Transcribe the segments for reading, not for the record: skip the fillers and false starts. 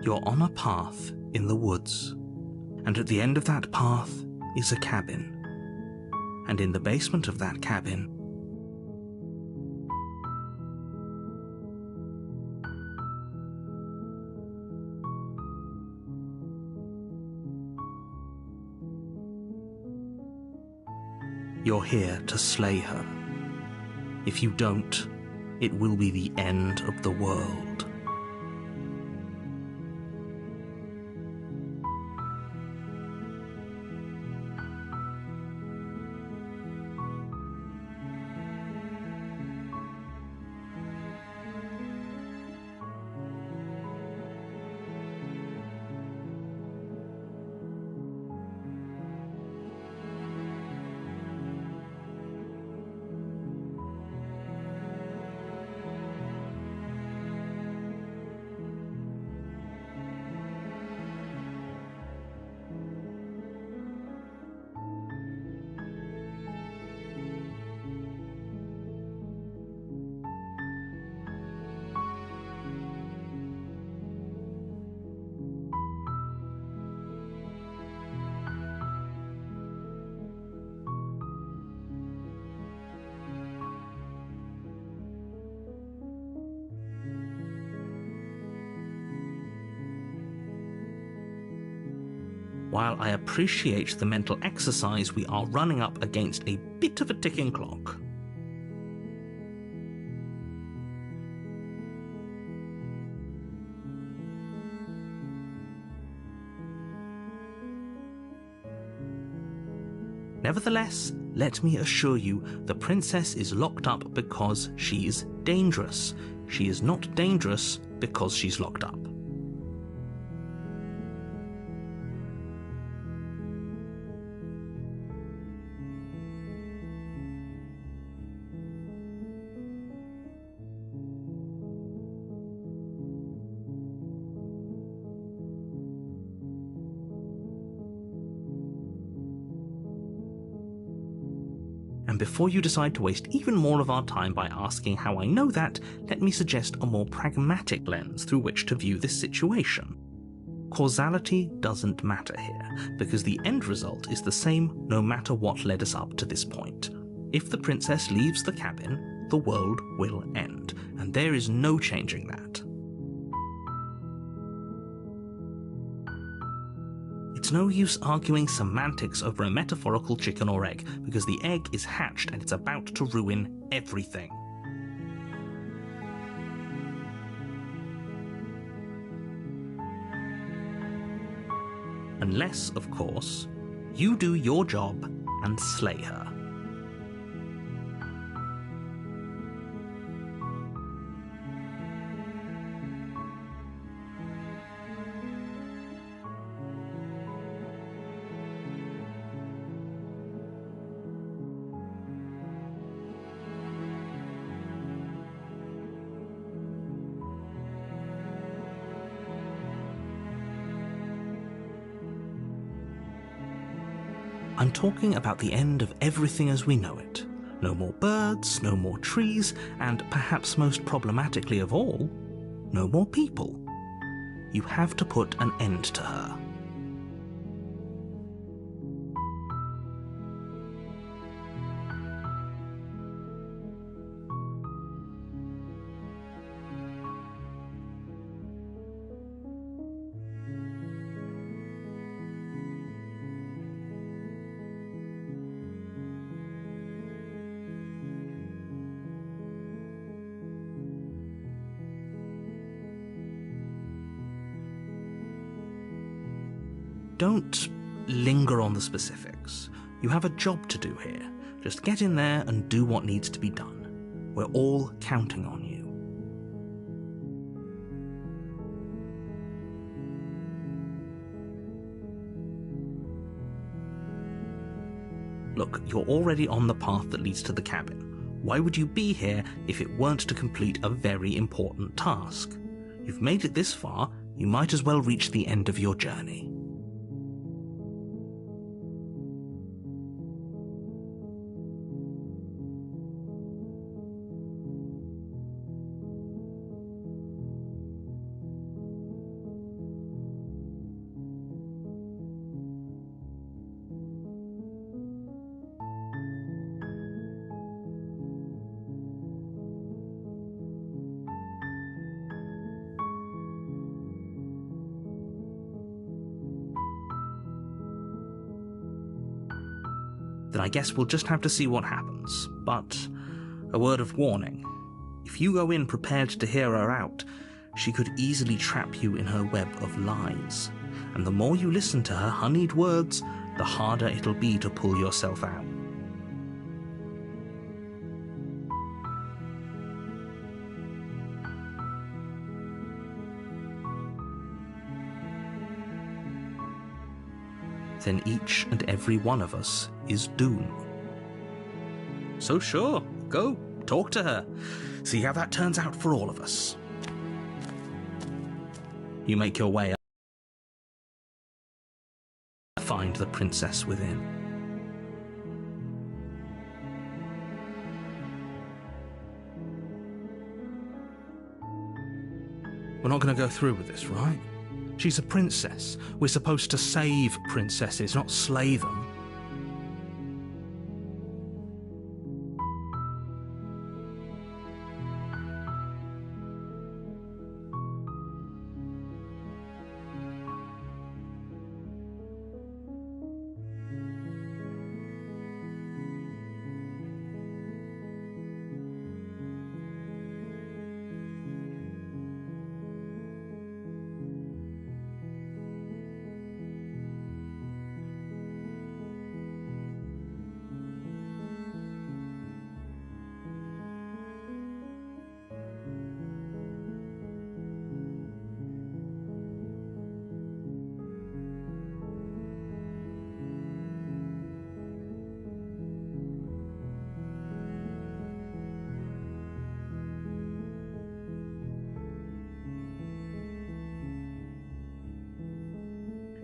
You're on a path in the woods, and at the end of that path is a cabin. And in the basement of that cabin, you're here to slay her. If you don't, it will be the end of the world. While I appreciate the mental exercise, we are running up against a bit of a ticking clock. Nevertheless, let me assure you, the princess is locked up because she's dangerous. She is not dangerous because she's locked up. And before you decide to waste even more of our time by asking how I know that, let me suggest a more pragmatic lens through which to view this situation. Causality doesn't matter here, because the end result is the same no matter what led us up to this point. If the princess leaves the cabin, the world will end, and there is no changing that. It's no use arguing semantics over a metaphorical chicken or egg, because the egg is hatched and it's about to ruin everything. Unless, of course, you do your job and slay her. I'm talking about the end of everything as we know it. No more birds, no more trees, and perhaps most problematically of all, no more people. You have to put an end to her. Don't linger on the specifics. You have a job to do here. Just get in there and do what needs to be done. We're all counting on you. Look, you're already on the path that leads to the cabin. Why would you be here if it weren't to complete a very important task? You've made it this far, you might as well reach the end of your journey. then I guess we'll just have to see what happens. But a word of warning. If you go in prepared to hear her out, she could easily trap you in her web of lies. And the more you listen to her honeyed words, the harder it'll be to pull yourself out. Then each and every one of us is doomed. So sure, go, talk to her. See how that turns out for all of us. You make your way up. Find the princess within. We're not going to go through with this, right? She's a princess. We're supposed to save princesses, not slay them.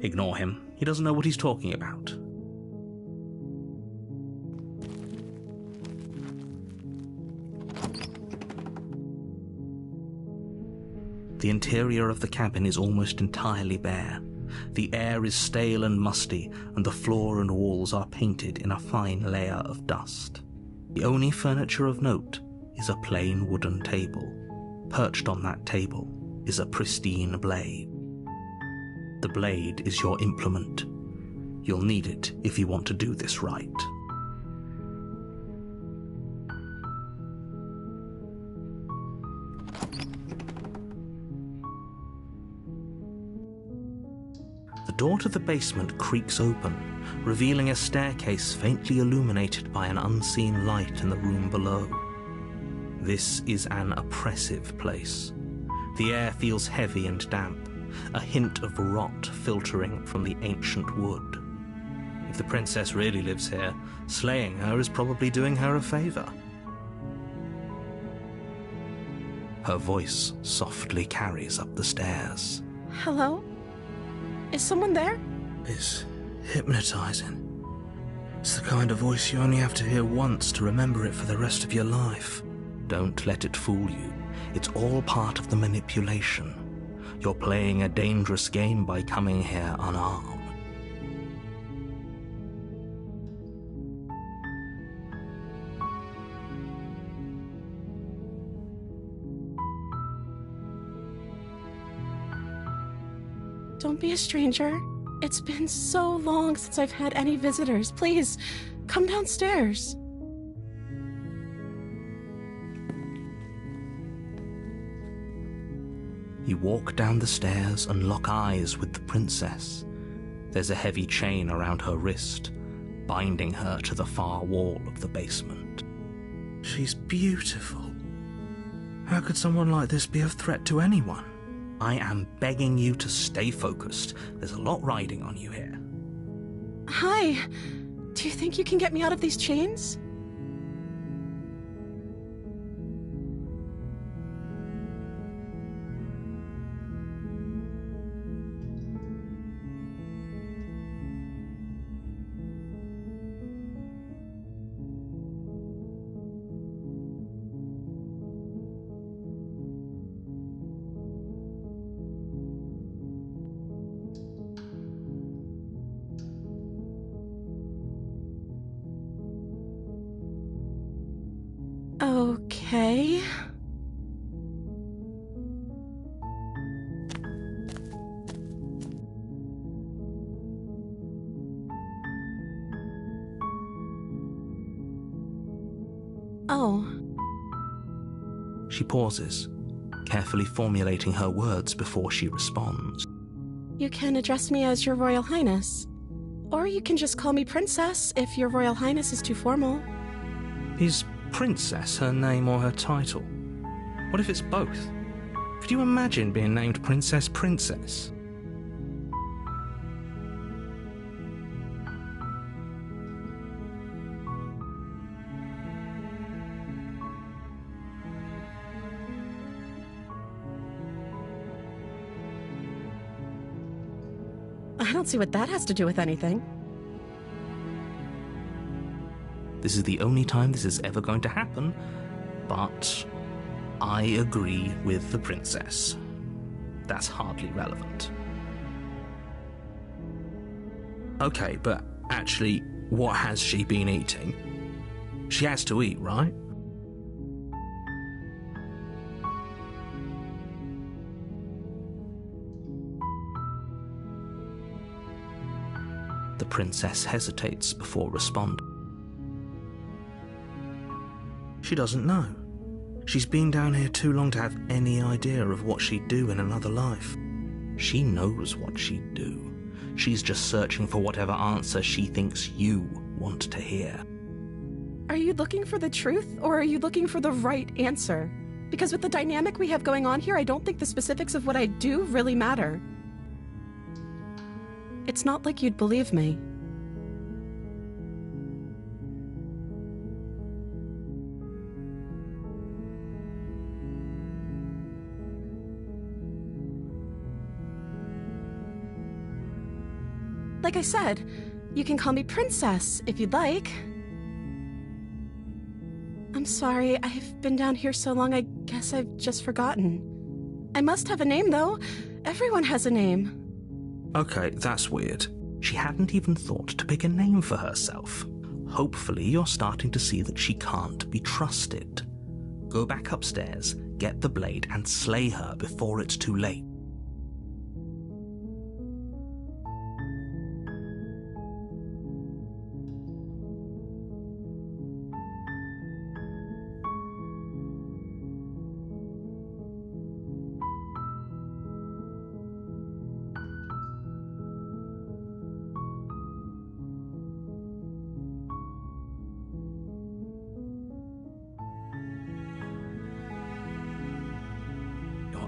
Ignore him. He doesn't know what he's talking about. The interior of the cabin is almost entirely bare. The air is stale and musty, and the floor and walls are painted in a fine layer of dust. The only furniture of note is a plain wooden table. Perched on that table is a pristine blade. The blade is your implement. You'll need it if you want to do this right. The door to the basement creaks open, revealing a staircase faintly illuminated by an unseen light in the room below. This is an oppressive place. The air feels heavy and damp, a hint of rot filtering from the ancient wood. If the princess really lives here, slaying her is probably doing her a favor. Her voice softly carries up the stairs. Hello? Is someone there? It's hypnotizing. It's the kind of voice you only have to hear once to remember it for the rest of your life. Don't let it fool you. It's all part of the manipulation. You're playing a dangerous game by coming here unarmed. Don't be a stranger. It's been so long since I've had any visitors. Please, come downstairs. You walk down the stairs and lock eyes with the princess. There's a heavy chain around her wrist, binding her to the far wall of the basement. She's beautiful. How could someone like this be a threat to anyone? I am begging you to stay focused. There's a lot riding on you here. Hi. Do you think you can get me out of these chains? Okay. Oh. She pauses, carefully formulating her words before she responds. You can address me as Your Royal Highness. Or you can just call me Princess if Your Royal Highness is too formal. Is Princess her name or her title? What if it's both? Could you imagine being named Princess Princess? I don't see what that has to do with anything. This is the only time this is ever going to happen, but I agree with the princess. That's hardly relevant. Okay, but actually, what has she been eating? She has to eat, right? The princess hesitates before responding. She doesn't know. She's been down here too long to have any idea of what she'd do in another life. She knows what she'd do. She's just searching for whatever answer she thinks you want to hear. Are you looking for the truth, or are you looking for the right answer? Because with the dynamic we have going on here, I don't think the specifics of what I do really matter. It's not like you'd believe me. Like I said, you can call me Princess if you'd like. I'm sorry, I've been down here so long, I guess I've just forgotten. I must have a name, though. Everyone has a name. Okay, that's weird. She hadn't even thought to pick a name for herself. Hopefully you're starting to see that she can't be trusted. Go back upstairs, get the blade, and slay her before it's too late.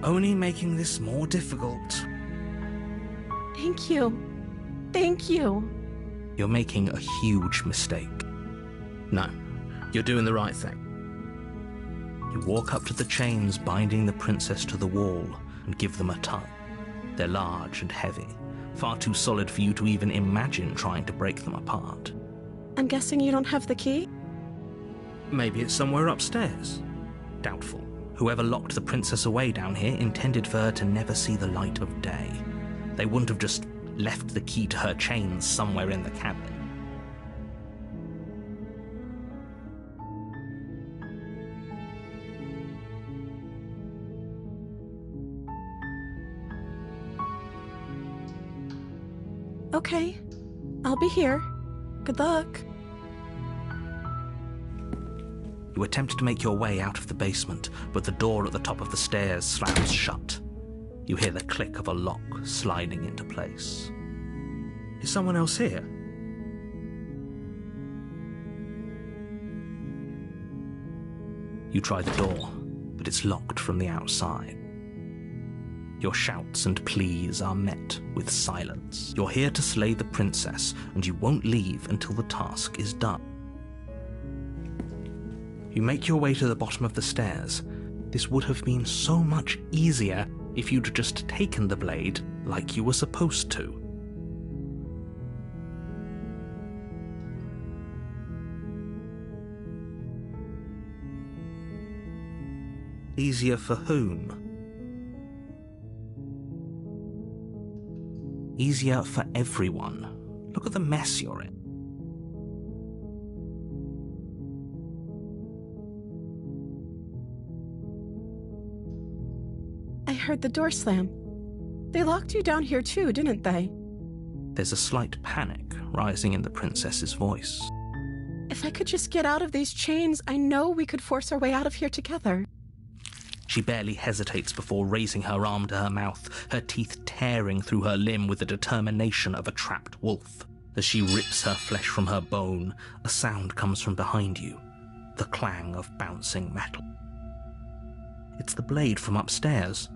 Only making this more difficult. Thank you. Thank you. You're making a huge mistake. No, you're doing the right thing. You walk up to the chains binding the princess to the wall and give them a tug. They're large and heavy, far too solid for you to even imagine trying to break them apart. I'm guessing you don't have the key? Maybe it's somewhere upstairs. Doubtful. Whoever locked the princess away down here intended for her to never see the light of day. They wouldn't have just left the key to her chains somewhere in the cabin. Okay, I'll be here. Good luck. You attempt to make your way out of the basement, but the door at the top of the stairs slams shut. You hear the click of a lock sliding into place. Is someone else here? You try the door, but it's locked from the outside. Your shouts and pleas are met with silence. You're here to slay the princess, and you won't leave until the task is done. You make your way to the bottom of the stairs. This would have been so much easier if you'd just taken the blade like you were supposed to. Easier for whom? Easier for everyone. Look at the mess you're in. I heard the door slam. They locked you down here too, didn't they? There's a slight panic rising in the princess's voice. If I could just get out of these chains, I know we could force our way out of here together. She barely hesitates before raising her arm to her mouth, her teeth tearing through her limb with the determination of a trapped wolf. As she rips her flesh from her bone, a sound comes from behind you, the clang of bouncing metal. It's the blade from upstairs.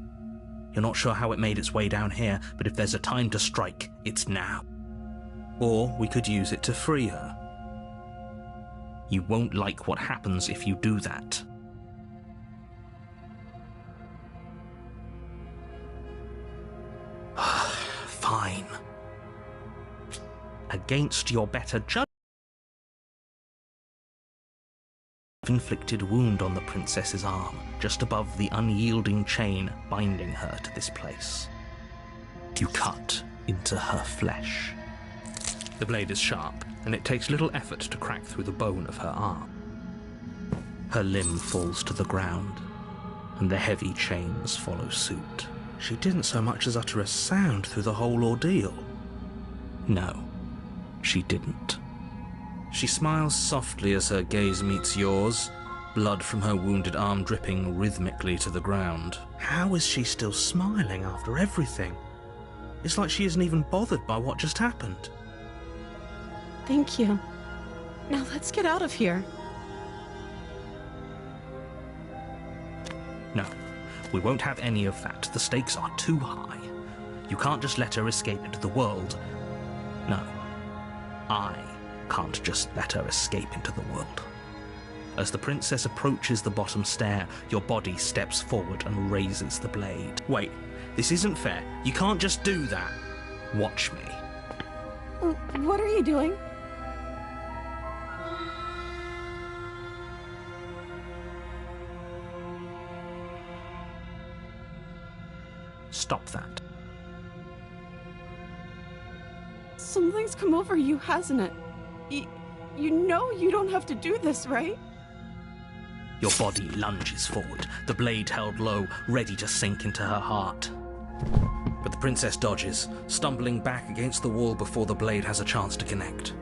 You're not sure how it made its way down here, but if there's a time to strike, it's now. Or we could use it to free her. You won't like what happens if you do that. Fine. Against your better judgment, inflicted wound on the princess's arm, just above the unyielding chain binding her to this place. You cut into her flesh. The blade is sharp, and it takes little effort to crack through the bone of her arm. Her limb falls to the ground, and the heavy chains follow suit. She didn't so much as utter a sound through the whole ordeal. No, she didn't. She smiles softly as her gaze meets yours, blood from her wounded arm dripping rhythmically to the ground. How is she still smiling after everything? It's like she isn't even bothered by what just happened. Thank you. Now let's get out of here. No, we won't have any of that. The stakes are too high. You can't just let her escape into the world. No, I can't just let her escape into the world. As the princess approaches the bottom stair, your body steps forward and raises the blade. Wait, this isn't fair. You can't just do that. Watch me. What are you doing? Stop that. Something's come over you, hasn't it? You know you don't have to do this, right? Your body lunges forward, the blade held low, ready to sink into her heart. But the princess dodges, stumbling back against the wall before the blade has a chance to connect.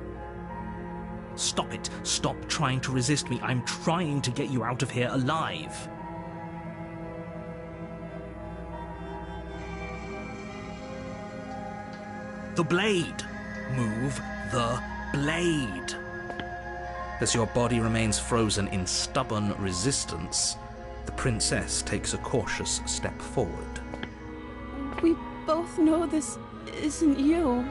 Stop it. Stop trying to resist me. I'm trying to get you out of here alive. The blade. Move the blade. As your body remains frozen in stubborn resistance, the princess takes a cautious step forward. We both know this isn't you.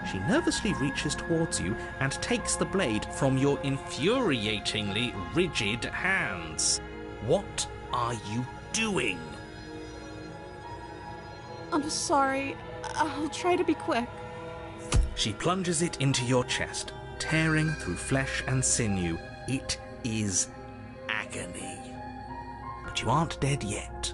She nervously reaches towards you and takes the blade from your infuriatingly rigid hands. What are you doing? I'm sorry. I'll try to be quick. She plunges it into your chest, tearing through flesh and sinew. It is agony. But you aren't dead yet.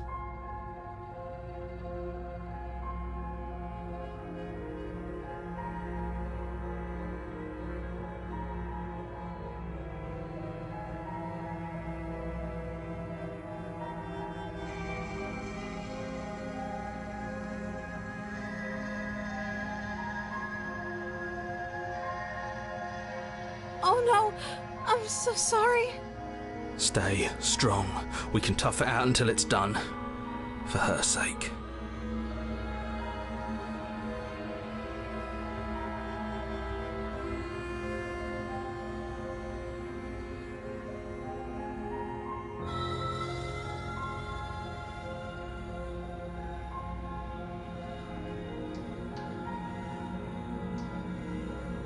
Oh no, I'm so sorry. Stay strong. We can tough it out until it's done. For her sake.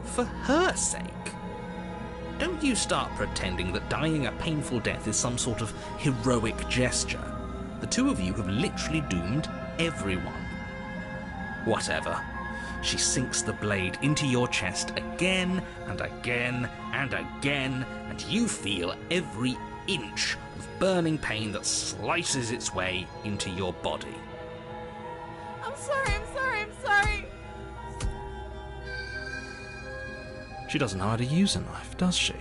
For her sake? Don't you start pretending that dying a painful death is some sort of heroic gesture. The two of you have literally doomed everyone. Whatever. she sinks the blade into your chest again and again and again, and you feel every inch of burning pain that slices its way into your body. I'm sorry. She doesn't know how to use a knife, does she?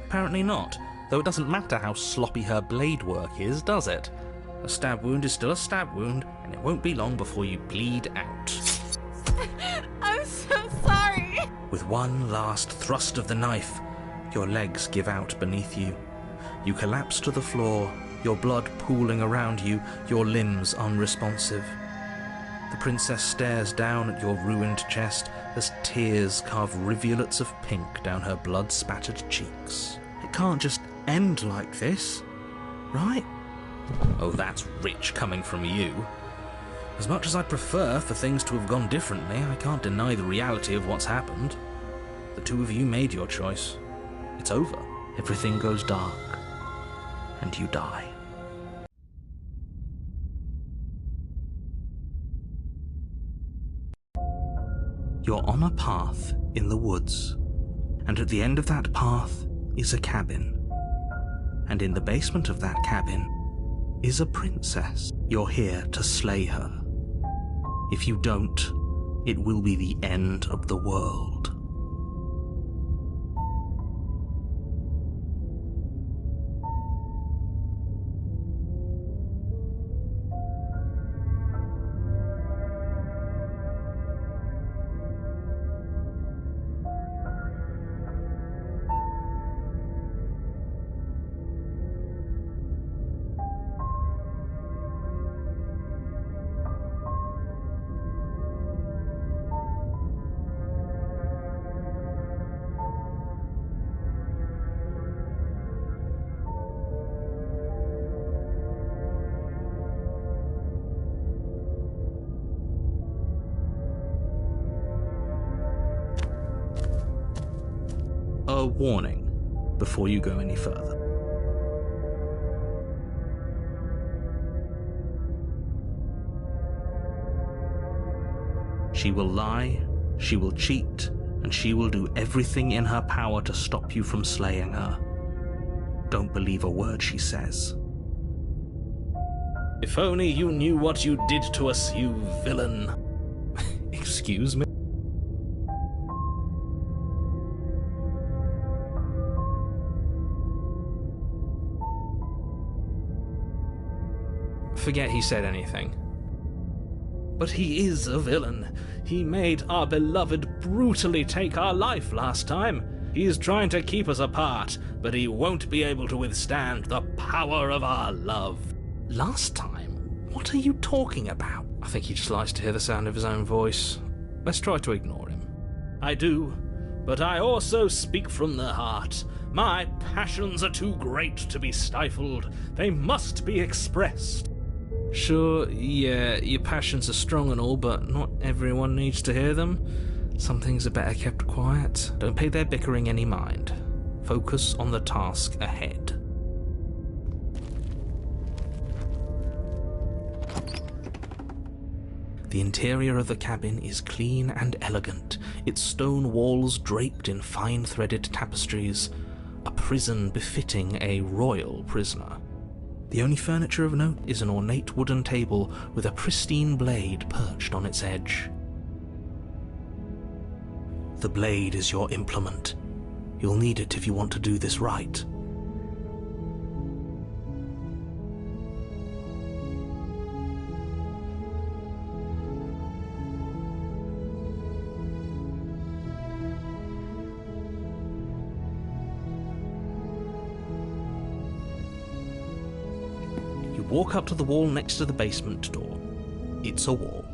Apparently not, though it doesn't matter how sloppy her blade work is, does it? A stab wound is still a stab wound, and it won't be long before you bleed out. I'm so sorry. With one last thrust of the knife, your legs give out beneath you. You collapse to the floor, your blood pooling around you, your limbs unresponsive. The princess stares down at your ruined chest as tears carve rivulets of pink down her blood-spattered cheeks. It can't just end like this, right? Oh, that's rich coming from you. As much as I'd prefer for things to have gone differently, I can't deny the reality of what's happened. The two of you made your choice. It's over. Everything goes dark, and you die. You're on a path in the woods, and at the end of that path is a cabin. And in the basement of that cabin is a princess. You're here to slay her. If you don't, it will be the end of the world. A warning before you go any further. She will lie, she will cheat, and she will do everything in her power to stop you from slaying her. Don't believe a word she says. If only you knew what you did to us, you villain. Excuse me? Forget he said anything. But he is a villain. He made our beloved brutally take our life last time. He's trying to keep us apart, but he won't be able to withstand the power of our love. Last time? What are you talking about? I think he just likes to hear the sound of his own voice. Let's try to ignore him. I do, but I also speak from the heart. My passions are too great to be stifled. They must be expressed. Sure, yeah, your passions are strong and all, but not everyone needs to hear them. Some things are better kept quiet. Don't pay their bickering any mind. Focus on the task ahead. The interior of the cabin is clean and elegant, its stone walls draped in fine threaded tapestries, a prison befitting a royal prisoner. The only furniture of note is an ornate wooden table with a pristine blade perched on its edge. The blade is your implement. You'll need it if you want to do this right. Walk up to the wall next to the basement door. It's a wall.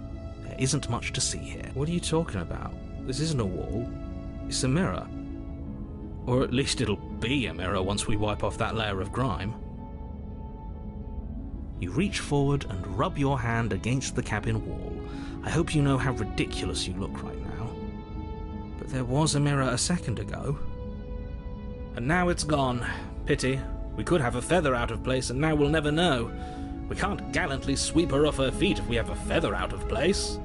There isn't much to see here. What are you talking about? This isn't a wall. It's a mirror. Or at least it'll be a mirror once we wipe off that layer of grime. You reach forward and rub your hand against the cabin wall. I hope you know how ridiculous you look right now. But there was a mirror a second ago. And now it's gone. Pity. We could have a feather out of place, and now we'll never know. We can't gallantly sweep her off her feet if we have a feather out of place.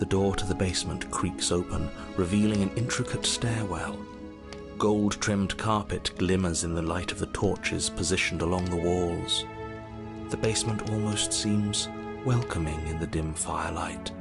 The door to the basement creaks open, revealing an intricate stairwell. Gold-trimmed carpet glimmers in the light of the torches positioned along the walls. The basement almost seems welcoming in the dim firelight.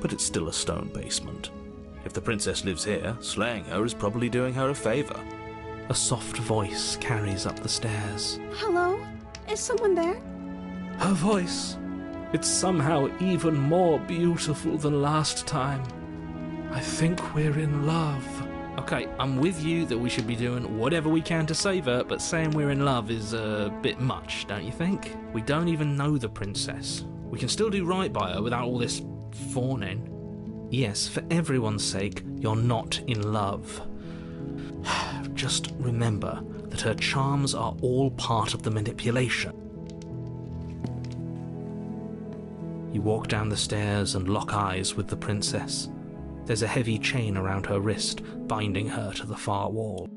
but it's still a stone basement. If the princess lives here, slaying her is probably doing her a favor. A soft voice carries up the stairs. Hello? Is someone there? Her voice. It's somehow even more beautiful than last time. I think we're in love. Okay, I'm with you that we should be doing whatever we can to save her, but saying we're in love is a bit much, don't you think? We don't even know the princess. We can still do right by her without all this fawning. Yes, for everyone's sake, you're not in love. Just remember that her charms are all part of the manipulation. You walk down the stairs and lock eyes with the princess. There's a heavy chain around her wrist, binding her to the far wall.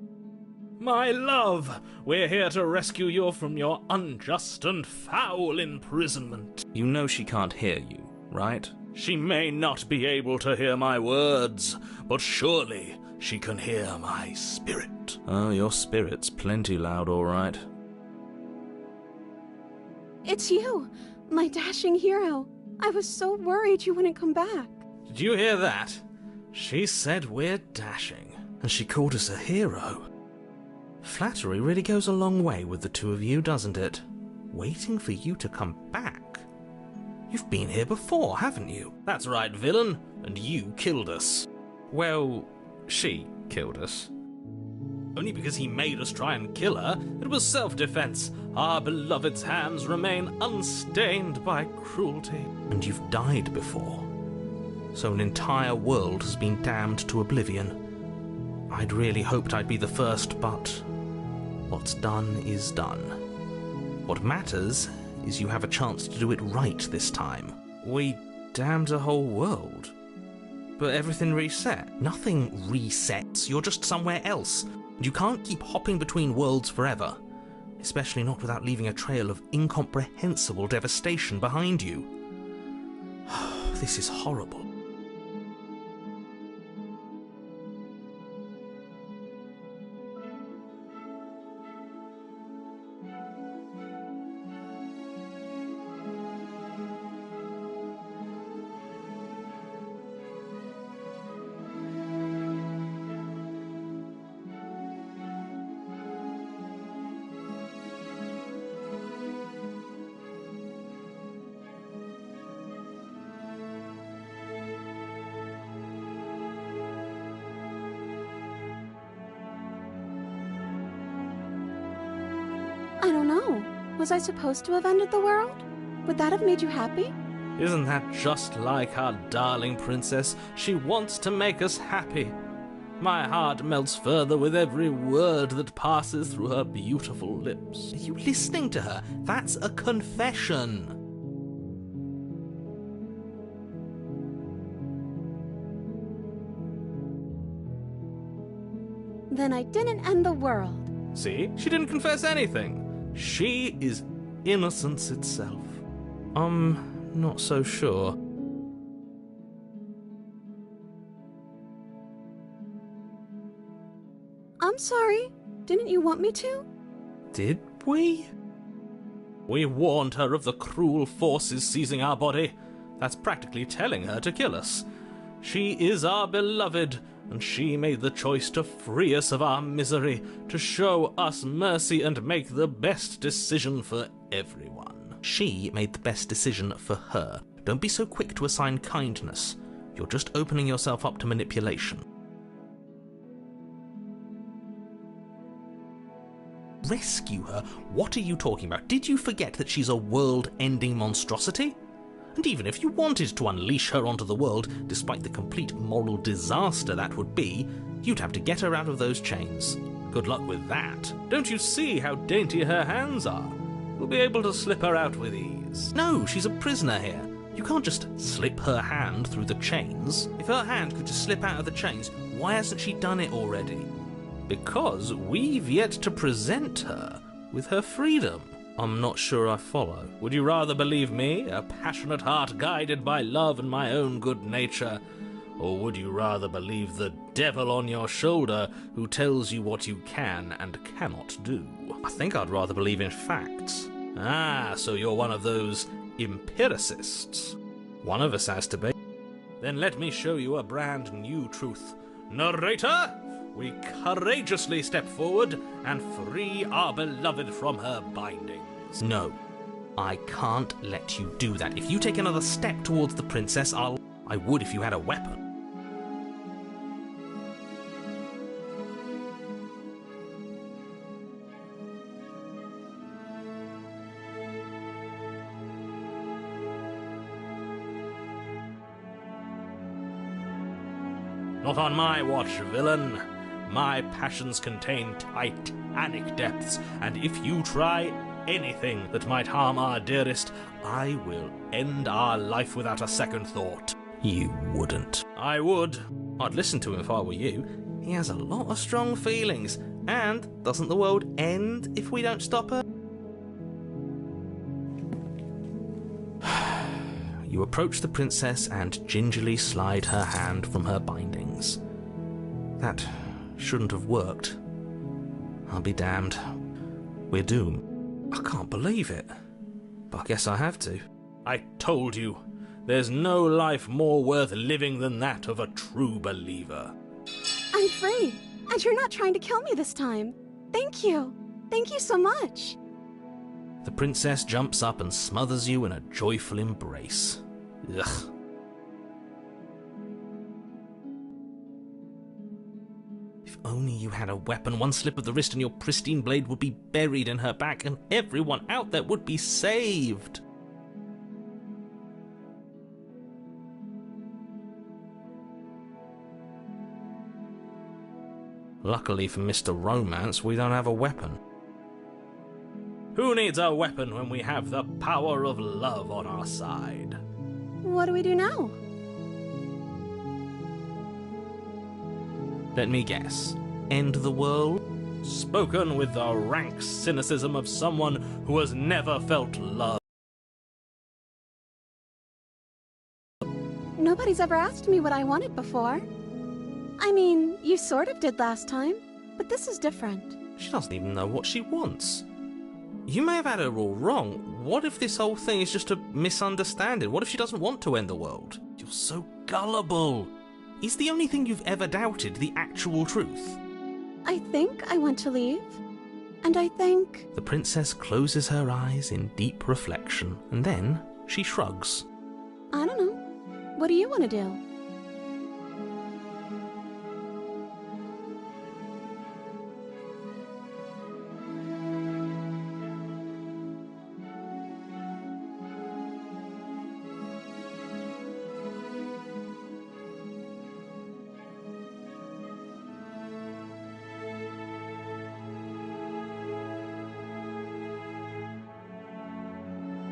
My love, we're here to rescue you from your unjust and foul imprisonment. You know she can't hear you, right? She may not be able to hear my words, but surely she can hear my spirit. Oh, your spirit's plenty loud, all right. It's you, my dashing hero. I was so worried you wouldn't come back. Did you hear that? She said we're dashing. And she called us a hero. Flattery really goes a long way with the two of you, doesn't it? Waiting for you to come back. You've been here before, haven't you? That's right, villain, and you killed us. Well, she killed us. Only because he made us try and kill her. It was self-defense. Our beloved's hands remain unstained by cruelty. And you've died before. So an entire world has been damned to oblivion. I'd really hoped I'd be the first, but what's done is done. What matters is you have a chance to do it right this time. We damned a whole world. But everything reset. Nothing resets. You're just somewhere else. And you can't keep hopping between worlds forever. Especially not without leaving a trail of incomprehensible devastation behind you. This is horrible. I don't know. Was I supposed to have ended the world? Would that have made you happy? Isn't that just like our darling princess? She wants to make us happy. My heart melts further with every word that passes through her beautiful lips. Are you listening to her? That's a confession. Then I didn't end the world. See? She didn't confess anything. She is innocence itself. Not so sure. I'm sorry. Didn't you want me to? Did we? We warned her of the cruel forces seizing our body. That's practically telling her to kill us. She is our beloved, and she made the choice to free us of our misery, to show us mercy and make the best decision for everyone. She made the best decision for her. Don't be so quick to assign kindness. You're just opening yourself up to manipulation. Rescue her? What are you talking about? Did you forget that she's a world-ending monstrosity? And even if you wanted to unleash her onto the world, despite the complete moral disaster that would be, you'd have to get her out of those chains. Good luck with that. Don't you see how dainty her hands are? We'll be able to slip her out with ease. No, she's a prisoner here. You can't just slip her hand through the chains. If her hand could just slip out of the chains, why hasn't she done it already? Because we've yet to present her with her freedom. I'm not sure I follow. Would you rather believe me, a passionate heart guided by love and my own good nature? Or would you rather believe the devil on your shoulder who tells you what you can and cannot do? I think I'd rather believe in facts. Ah, so you're one of those empiricists. One of us has to be. Then let me show you a brand new truth. Narrator, we courageously step forward and free our beloved from her bindings. No, I can't let you do that. If you take another step towards the princess, I would if you had a weapon. Not on my watch, villain. My passions contain titanic depths, and if you try anything that might harm our dearest, I will end our life without a second thought. You wouldn't. I would. I'd listen to him if I were you. He has a lot of strong feelings. And doesn't the world end if we don't stop her? You approach the princess and gingerly slide her hand from her bindings. That shouldn't have worked. I'll be damned. We're doomed. I can't believe it. But I guess I have to. I told you, there's no life more worth living than that of a true believer. I'm free, and you're not trying to kill me this time. Thank you. Thank you so much. The princess jumps up and smothers you in a joyful embrace. Ugh. If only you had a weapon, one slip of the wrist and your pristine blade would be buried in her back and everyone out there would be saved. Luckily for Mr. Romance, we don't have a weapon. Who needs a weapon when we have the power of love on our side? What do we do now? Let me guess. End the world? Spoken with the rank cynicism of someone who has never felt love. Nobody's ever asked me what I wanted before. I mean, you sort of did last time, but this is different. She doesn't even know what she wants. You may have had her all wrong. What if this whole thing is just a misunderstanding? What if she doesn't want to end the world? You're so gullible. Is the only thing you've ever doubted the actual truth? I think I want to leave. And I think... The princess closes her eyes in deep reflection, and then she shrugs. I don't know. What do you want to do?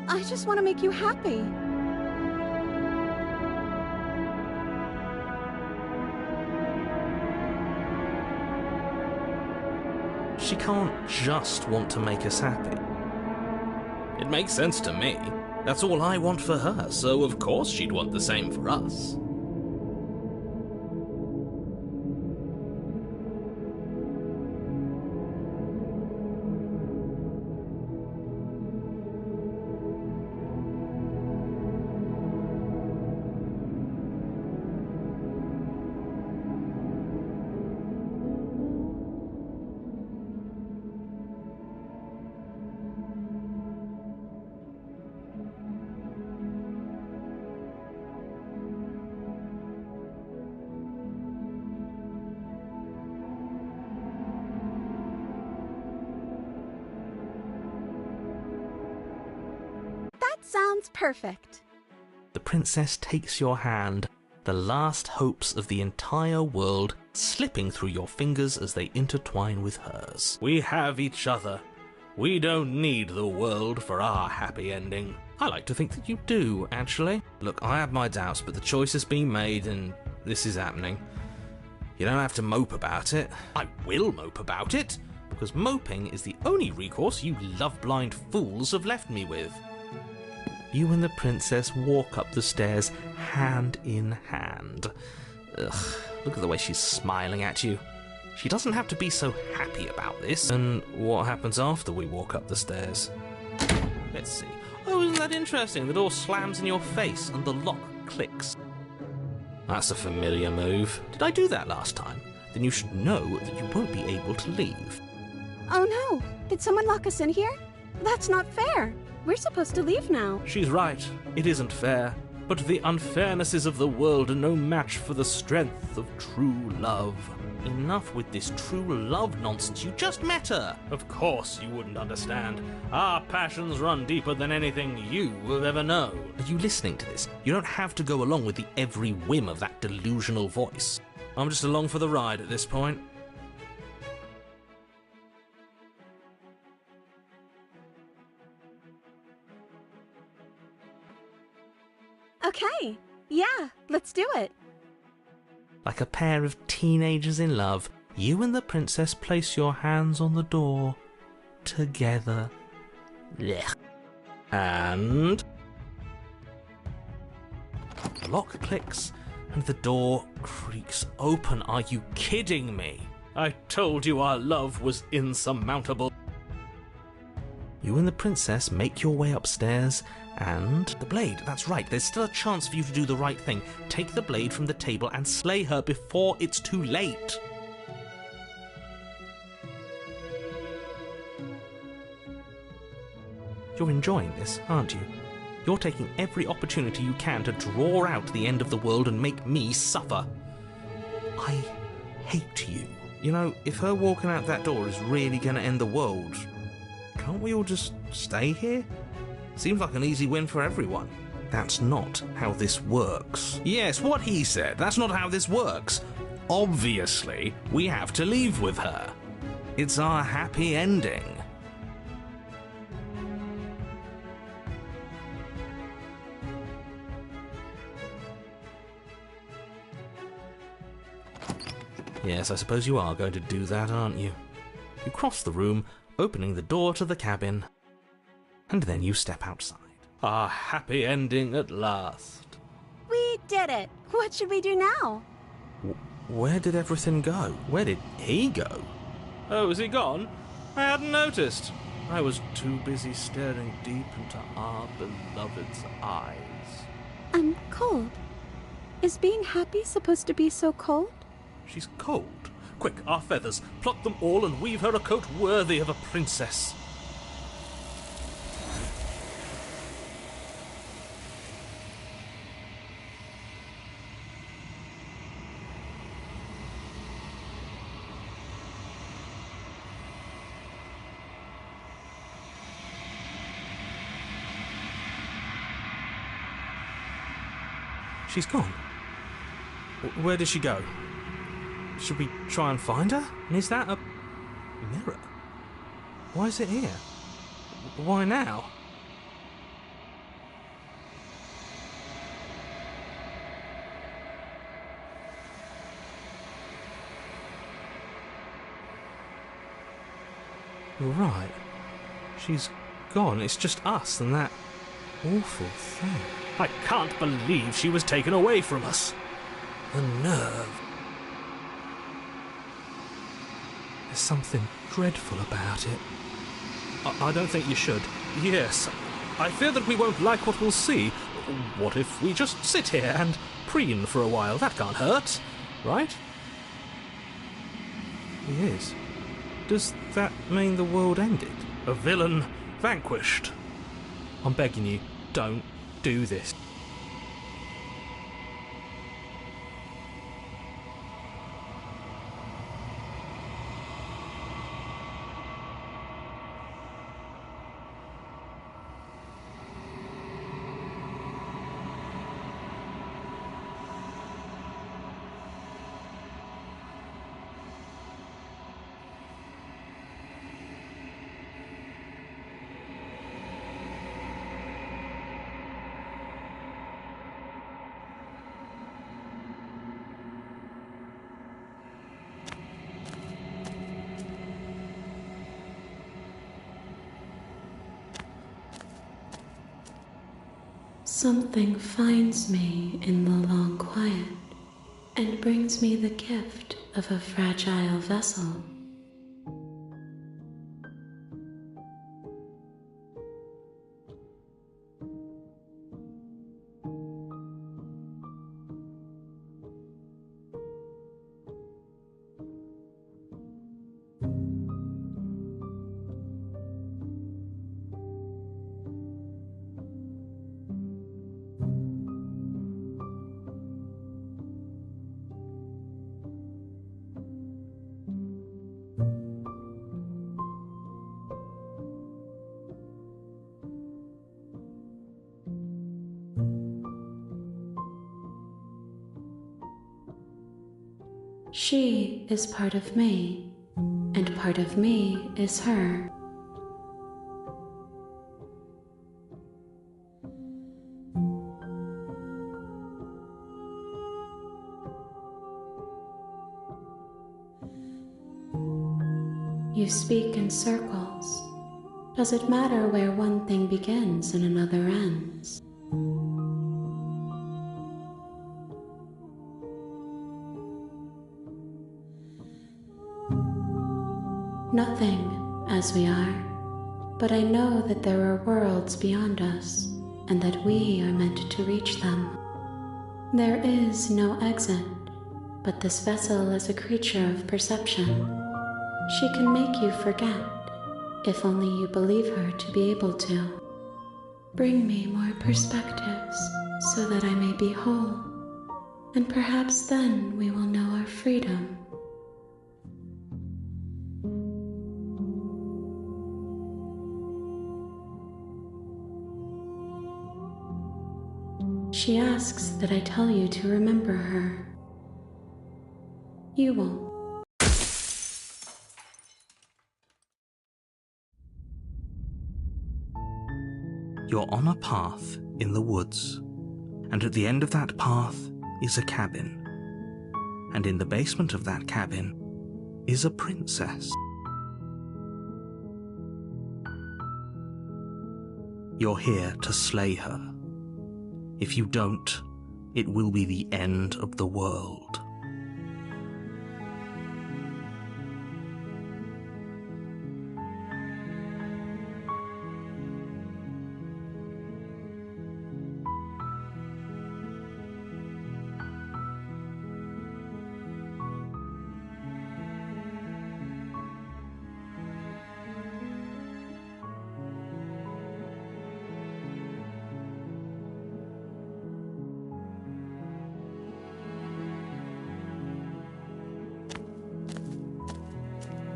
I just want to make you happy. She can't just want to make us happy. It makes sense to me. That's all I want for her, so of course she'd want the same for us. Sounds perfect. The princess takes your hand, the last hopes of the entire world slipping through your fingers as they intertwine with hers. We have each other. We don't need the world for our happy ending. I like to think that you do, actually. Look, I have my doubts, but the choice has been made and this is happening. You don't have to mope about it. I will mope about it, because moping is the only recourse you love-blind fools have left me with. You and the princess walk up the stairs hand in hand. Ugh, look at the way she's smiling at you. She doesn't have to be so happy about this. And what happens after we walk up the stairs? Let's see. Oh, isn't that interesting? The door slams in your face and the lock clicks. That's a familiar move. Did I do that last time? Then you should know that you won't be able to leave. Oh no! Did someone lock us in here? That's not fair! We're supposed to leave now. She's right. It isn't fair. But the unfairnesses of the world are no match for the strength of true love. Enough with this true love nonsense. You just met her. Of course you wouldn't understand. Our passions run deeper than anything you have ever known. Are you listening to this? You don't have to go along with the every whim of that delusional voice. I'm just along for the ride at this point. Okay, yeah, let's do it. Like a pair of teenagers in love, you and the princess place your hands on the door together. Blech. And the lock clicks and the door creaks open. Are you kidding me? I told you our love was insurmountable. You and the princess make your way upstairs, and the blade, that's right, there's still a chance for you to do the right thing. Take the blade from the table and slay her before it's too late. You're enjoying this, aren't you? You're taking every opportunity you can to draw out the end of the world and make me suffer. I hate you. You know, if her walking out that door is really going to end the world, can't we all just stay here? Seems like an easy win for everyone. That's not how this works. Yes, what he said. That's not how this works. Obviously, we have to leave with her. It's our happy ending. Yes, I suppose you are going to do that, aren't you? You cross the room, opening the door to the cabin, and then you step outside. Our happy ending at last. We did it! What should we do now? Where did everything go? Where did he go? Oh, is he gone? I hadn't noticed. I was too busy staring deep into our beloved's eyes. I'm cold. Is being happy supposed to be so cold? She's cold. Quick, our feathers. Pluck them all and weave her a coat worthy of a princess. She's gone. Where did she go? Should we try and find her? And is that a mirror? Why is it here? Why now? You're right. She's gone. It's just us and that awful thing. I can't believe she was taken away from us. The nerve. There's something dreadful about it. I don't think you should. Yes, I fear that we won't like what we'll see. What if we just sit here and preen for a while? That can't hurt, right? He is. Does that mean the world ended? A villain vanquished. I'm begging you, don't do this. Something finds me in the long quiet and brings me the gift of a fragile vessel. She is part of me, and part of me is her. You speak in circles. Does it matter where one thing begins and another ends? Nothing, as we are, but I know that there are worlds beyond us, and that we are meant to reach them. There is no exit, but this vessel is a creature of perception. She can make you forget, if only you believe her to be able to. Bring me more perspectives, so that I may be whole, and perhaps then we will know our freedom. She asks that I tell you to remember her. You won't. You're on a path in the woods, and at the end of that path is a cabin. And in the basement of that cabin is a princess. You're here to slay her. If you don't, it will be the end of the world.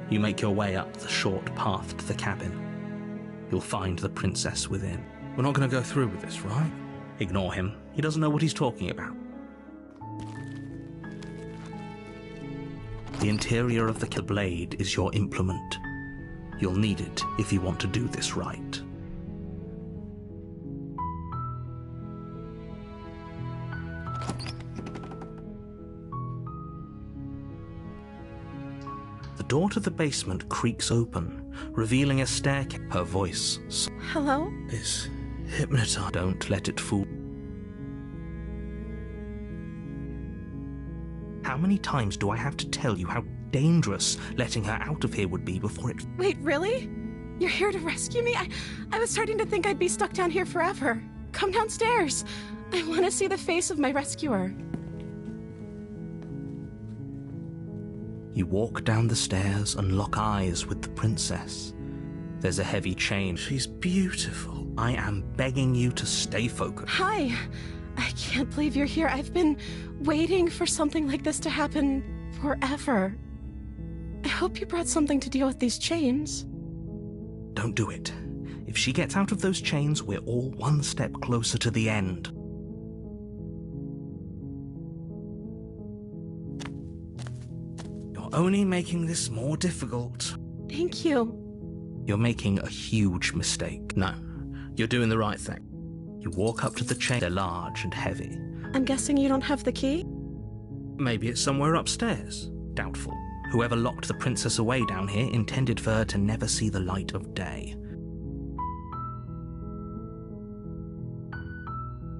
You make your way up the short path to the cabin. You'll find the princess within. We're not going to go through with this, right? Ignore him. He doesn't know what he's talking about. The interior of the blade is your implement. You'll need it if you want to do this right. The door to the basement creaks open, revealing a staircase. Her voice. Hello? Is hypnotized. Don't let it fool. How many times do I have to tell you how dangerous letting her out of here would be before it... Wait, really? You're here to rescue me? I was starting to think I'd be stuck down here forever. Come downstairs. I want to see the face of my rescuer. You walk down the stairs and lock eyes with the princess. There's a heavy chain. She's beautiful. I am begging you to stay focused. Hi. I can't believe you're here. I've been waiting for something like this to happen forever. I hope you brought something to deal with these chains. Don't do it. If she gets out of those chains, we're all one step closer to the end. You're only making this more difficult. Thank you. You're making a huge mistake. No, you're doing the right thing. You walk up to the chain. They're large and heavy. I'm guessing you don't have the key? Maybe it's somewhere upstairs. Doubtful. Whoever locked the princess away down here intended for her to never see the light of day.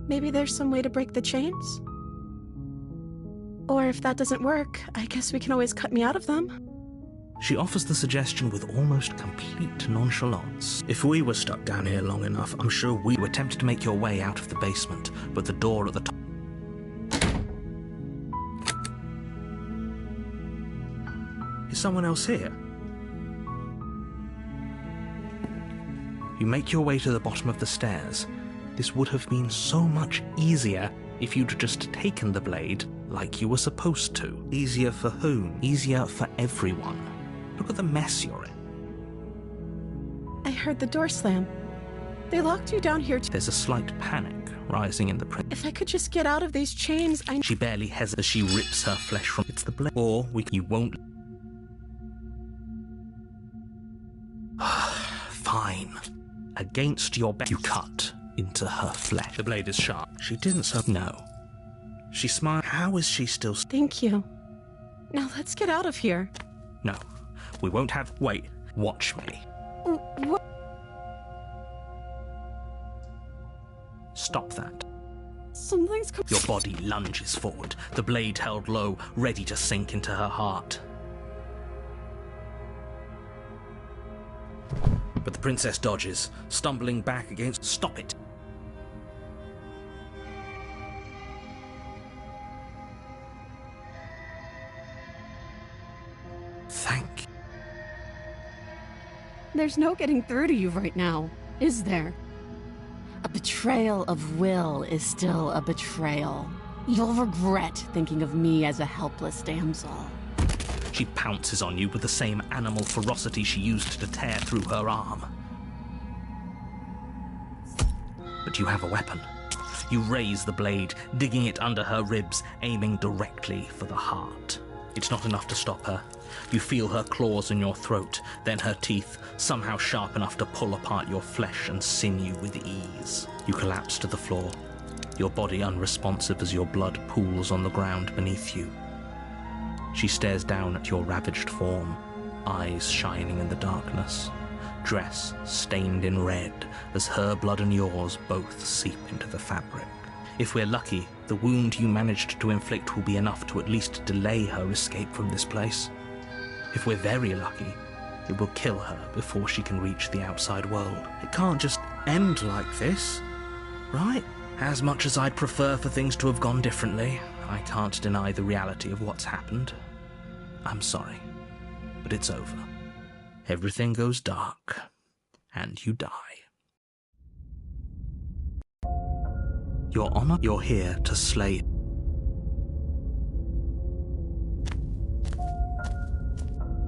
Maybe there's some way to break the chains? Or if that doesn't work, I guess we can always cut me out of them. She offers the suggestion with almost complete nonchalance. If we were stuck down here long enough, I'm sure we were tempted to make your way out of the basement, but the door at the top... Is someone else here? You make your way to the bottom of the stairs. This would have been so much easier if you'd just taken the blade like you were supposed to. Easier for whom? Easier for everyone. Look at the mess you're in. I heard the door slam. They locked you down here There's a slight panic rising in the print. If I could just get out of these chains, She barely hesitates as she rips her flesh from it's the blade. Or you won't. Fine. Against your back, you cut into her flesh. The blade is sharp. She didn't so. No. She smiled. How is she still? Thank you. Now let's get out of here. No. We won't have. Wait. Watch me. What? Stop that. Something's Your body lunges forward, the blade held low, ready to sink into her heart. But the princess dodges, stumbling back against. Stop it! Thank you. There's no getting through to you right now, is there? A betrayal of will is still a betrayal. You'll regret thinking of me as a helpless damsel. She pounces on you with the same animal ferocity she used to tear through her arm. But you have a weapon. You raise the blade, digging it under her ribs, aiming directly for the heart. It's not enough to stop her. You feel her claws in your throat, then her teeth, somehow sharp enough to pull apart your flesh and sinew with ease. You collapse to the floor, your body unresponsive as your blood pools on the ground beneath you. She stares down at your ravaged form, eyes shining in the darkness, dress stained in red as her blood and yours both seep into the fabric. If we're lucky, the wound you managed to inflict will be enough to at least delay her escape from this place. If we're very lucky, it will kill her before she can reach the outside world. It can't just end like this, right? As much as I'd prefer for things to have gone differently, I can't deny the reality of what's happened. I'm sorry, but it's over. Everything goes dark, and you die. Your Honor, you're here to slay.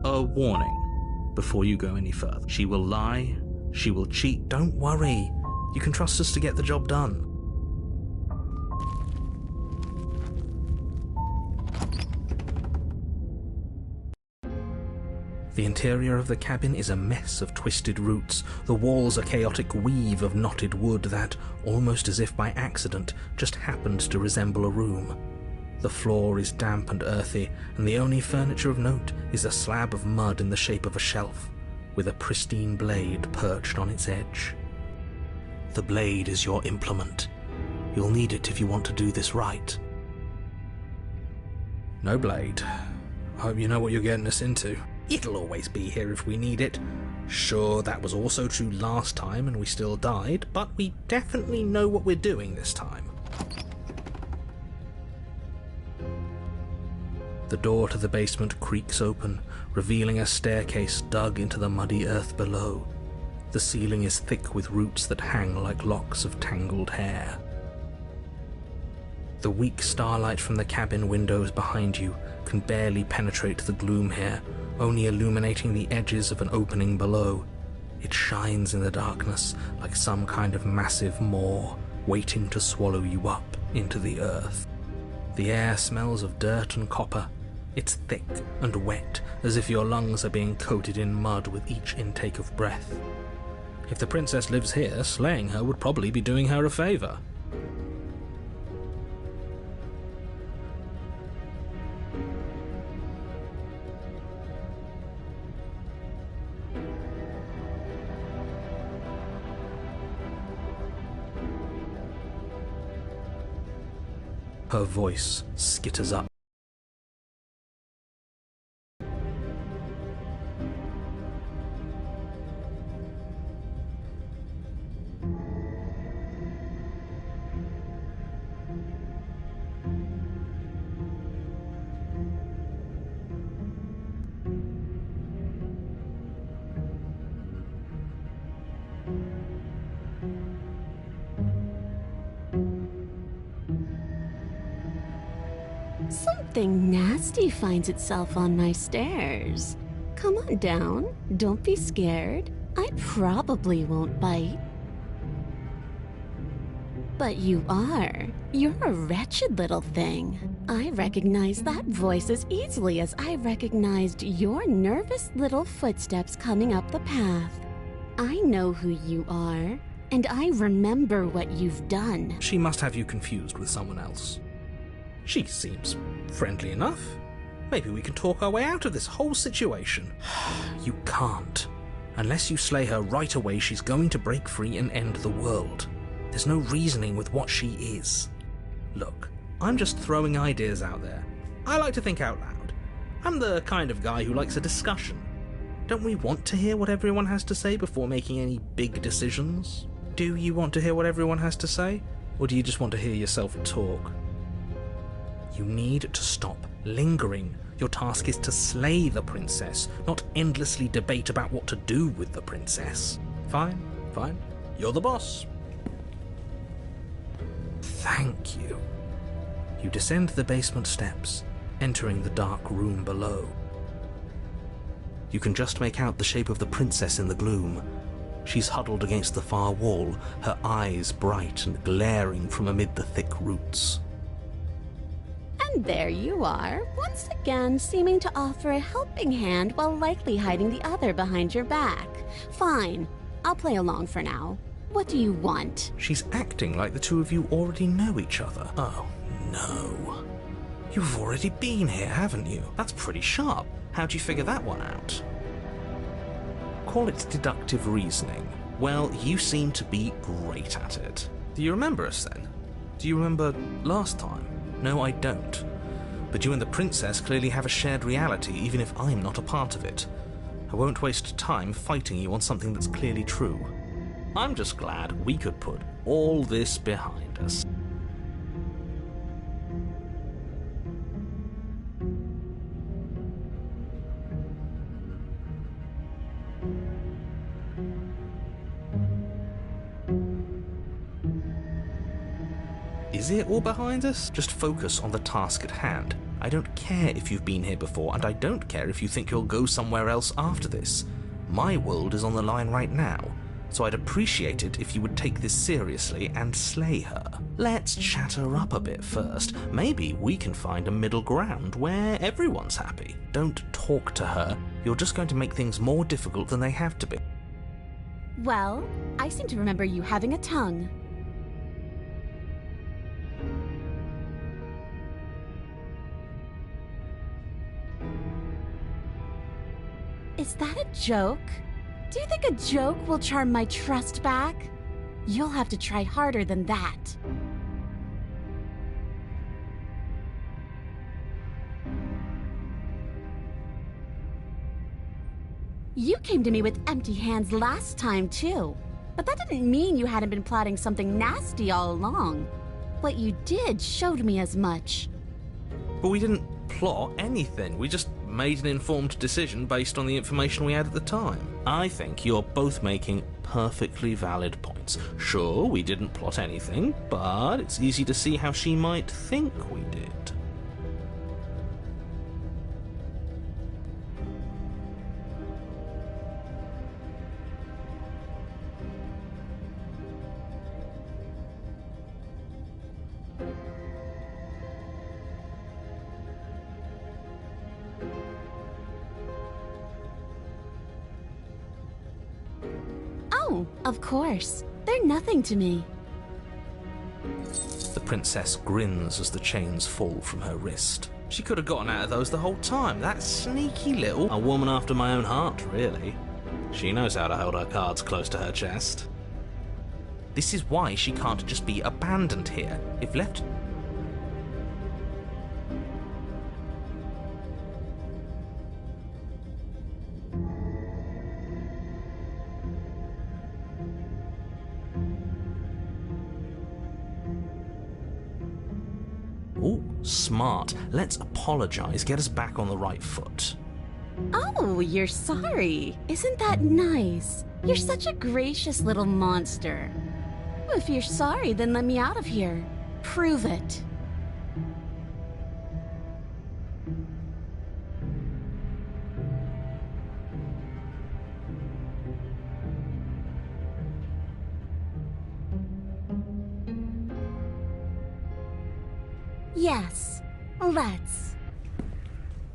A warning before you go any further. She will lie, she will cheat. Don't worry. You can trust us to get the job done. The interior of the cabin is a mess of twisted roots. The walls a chaotic weave of knotted wood that, almost as if by accident, just happened to resemble a room. The floor is damp and earthy, and the only furniture of note is a slab of mud in the shape of a shelf, with a pristine blade perched on its edge. The blade is your implement. You'll need it if you want to do this right. No blade. I hope you know what you're getting us into. It'll always be here if we need it. Sure, that was also true last time and we still died, but we definitely know what we're doing this time. The door to the basement creaks open, revealing a staircase dug into the muddy earth below. The ceiling is thick with roots that hang like locks of tangled hair. The weak starlight from the cabin windows behind you can barely penetrate the gloom here, only illuminating the edges of an opening below. It shines in the darkness like some kind of massive maw waiting to swallow you up into the earth. The air smells of dirt and copper. It's thick and wet, as if your lungs are being coated in mud with each intake of breath. If the princess lives here, slaying her would probably be doing her a favor. Her voice skitters up. Something nasty finds itself on my stairs. Come on down. Don't be scared. I probably won't bite. But you are. You're a wretched little thing. I recognize that voice as easily as I recognized your nervous little footsteps coming up the path. I know who you are, and I remember what you've done. She must have you confused with someone else. She seems friendly enough. Maybe we can talk our way out of this whole situation. You can't. Unless you slay her right away, she's going to break free and end the world. There's no reasoning with what she is. Look, I'm just throwing ideas out there. I like to think out loud. I'm the kind of guy who likes a discussion. Don't we want to hear what everyone has to say before making any big decisions? Do you want to hear what everyone has to say? Or do you just want to hear yourself talk? You need to stop lingering. Your task is to slay the princess, not endlessly debate about what to do with the princess. Fine, fine. You're the boss. Thank you. You descend the basement steps, entering the dark room below. You can just make out the shape of the princess in the gloom. She's huddled against the far wall, her eyes bright and glaring from amid the thick roots. And there you are, once again seeming to offer a helping hand while likely hiding the other behind your back. Fine, I'll play along for now. What do you want? She's acting like the two of you already know each other. Oh, no. You've already been here, haven't you? That's pretty sharp. How'd you figure that one out? Call it deductive reasoning. Well, you seem to be great at it. Do you remember us then? Do you remember last time? No, I don't. But you and the princess clearly have a shared reality, even if I'm not a part of it. I won't waste time fighting you on something that's clearly true. I'm just glad we could put all this behind us. Is it all behind us? Just focus on the task at hand. I don't care if you've been here before, and I don't care if you think you'll go somewhere else after this. My world is on the line right now, so I'd appreciate it if you would take this seriously and slay her. Let's chat her up a bit first. Maybe we can find a middle ground where everyone's happy. Don't talk to her. You're just going to make things more difficult than they have to be. Well, I seem to remember you having a tongue. Is that a joke? Do you think a joke will charm my trust back? You'll have to try harder than that. You came to me with empty hands last time, too. But that didn't mean you hadn't been plotting something nasty all along. What you did showed me as much. But we didn't plot anything. We just made an informed decision based on the information we had at the time. I think you're both making perfectly valid points. Sure, we didn't plot anything, but it's easy to see how she might think we did. Oh, of course. They're nothing to me. The princess grins as the chains fall from her wrist. She could have gotten out of those the whole time. That sneaky little... A woman after my own heart, really. She knows how to hold her cards close to her chest. This is why she can't just be abandoned here. If left... Ooh, smart. Let's apologize, get us back on the right foot. Oh, you're sorry. Isn't that nice? You're such a gracious little monster. If you're sorry, then let me out of here. Prove it. Yes, let's.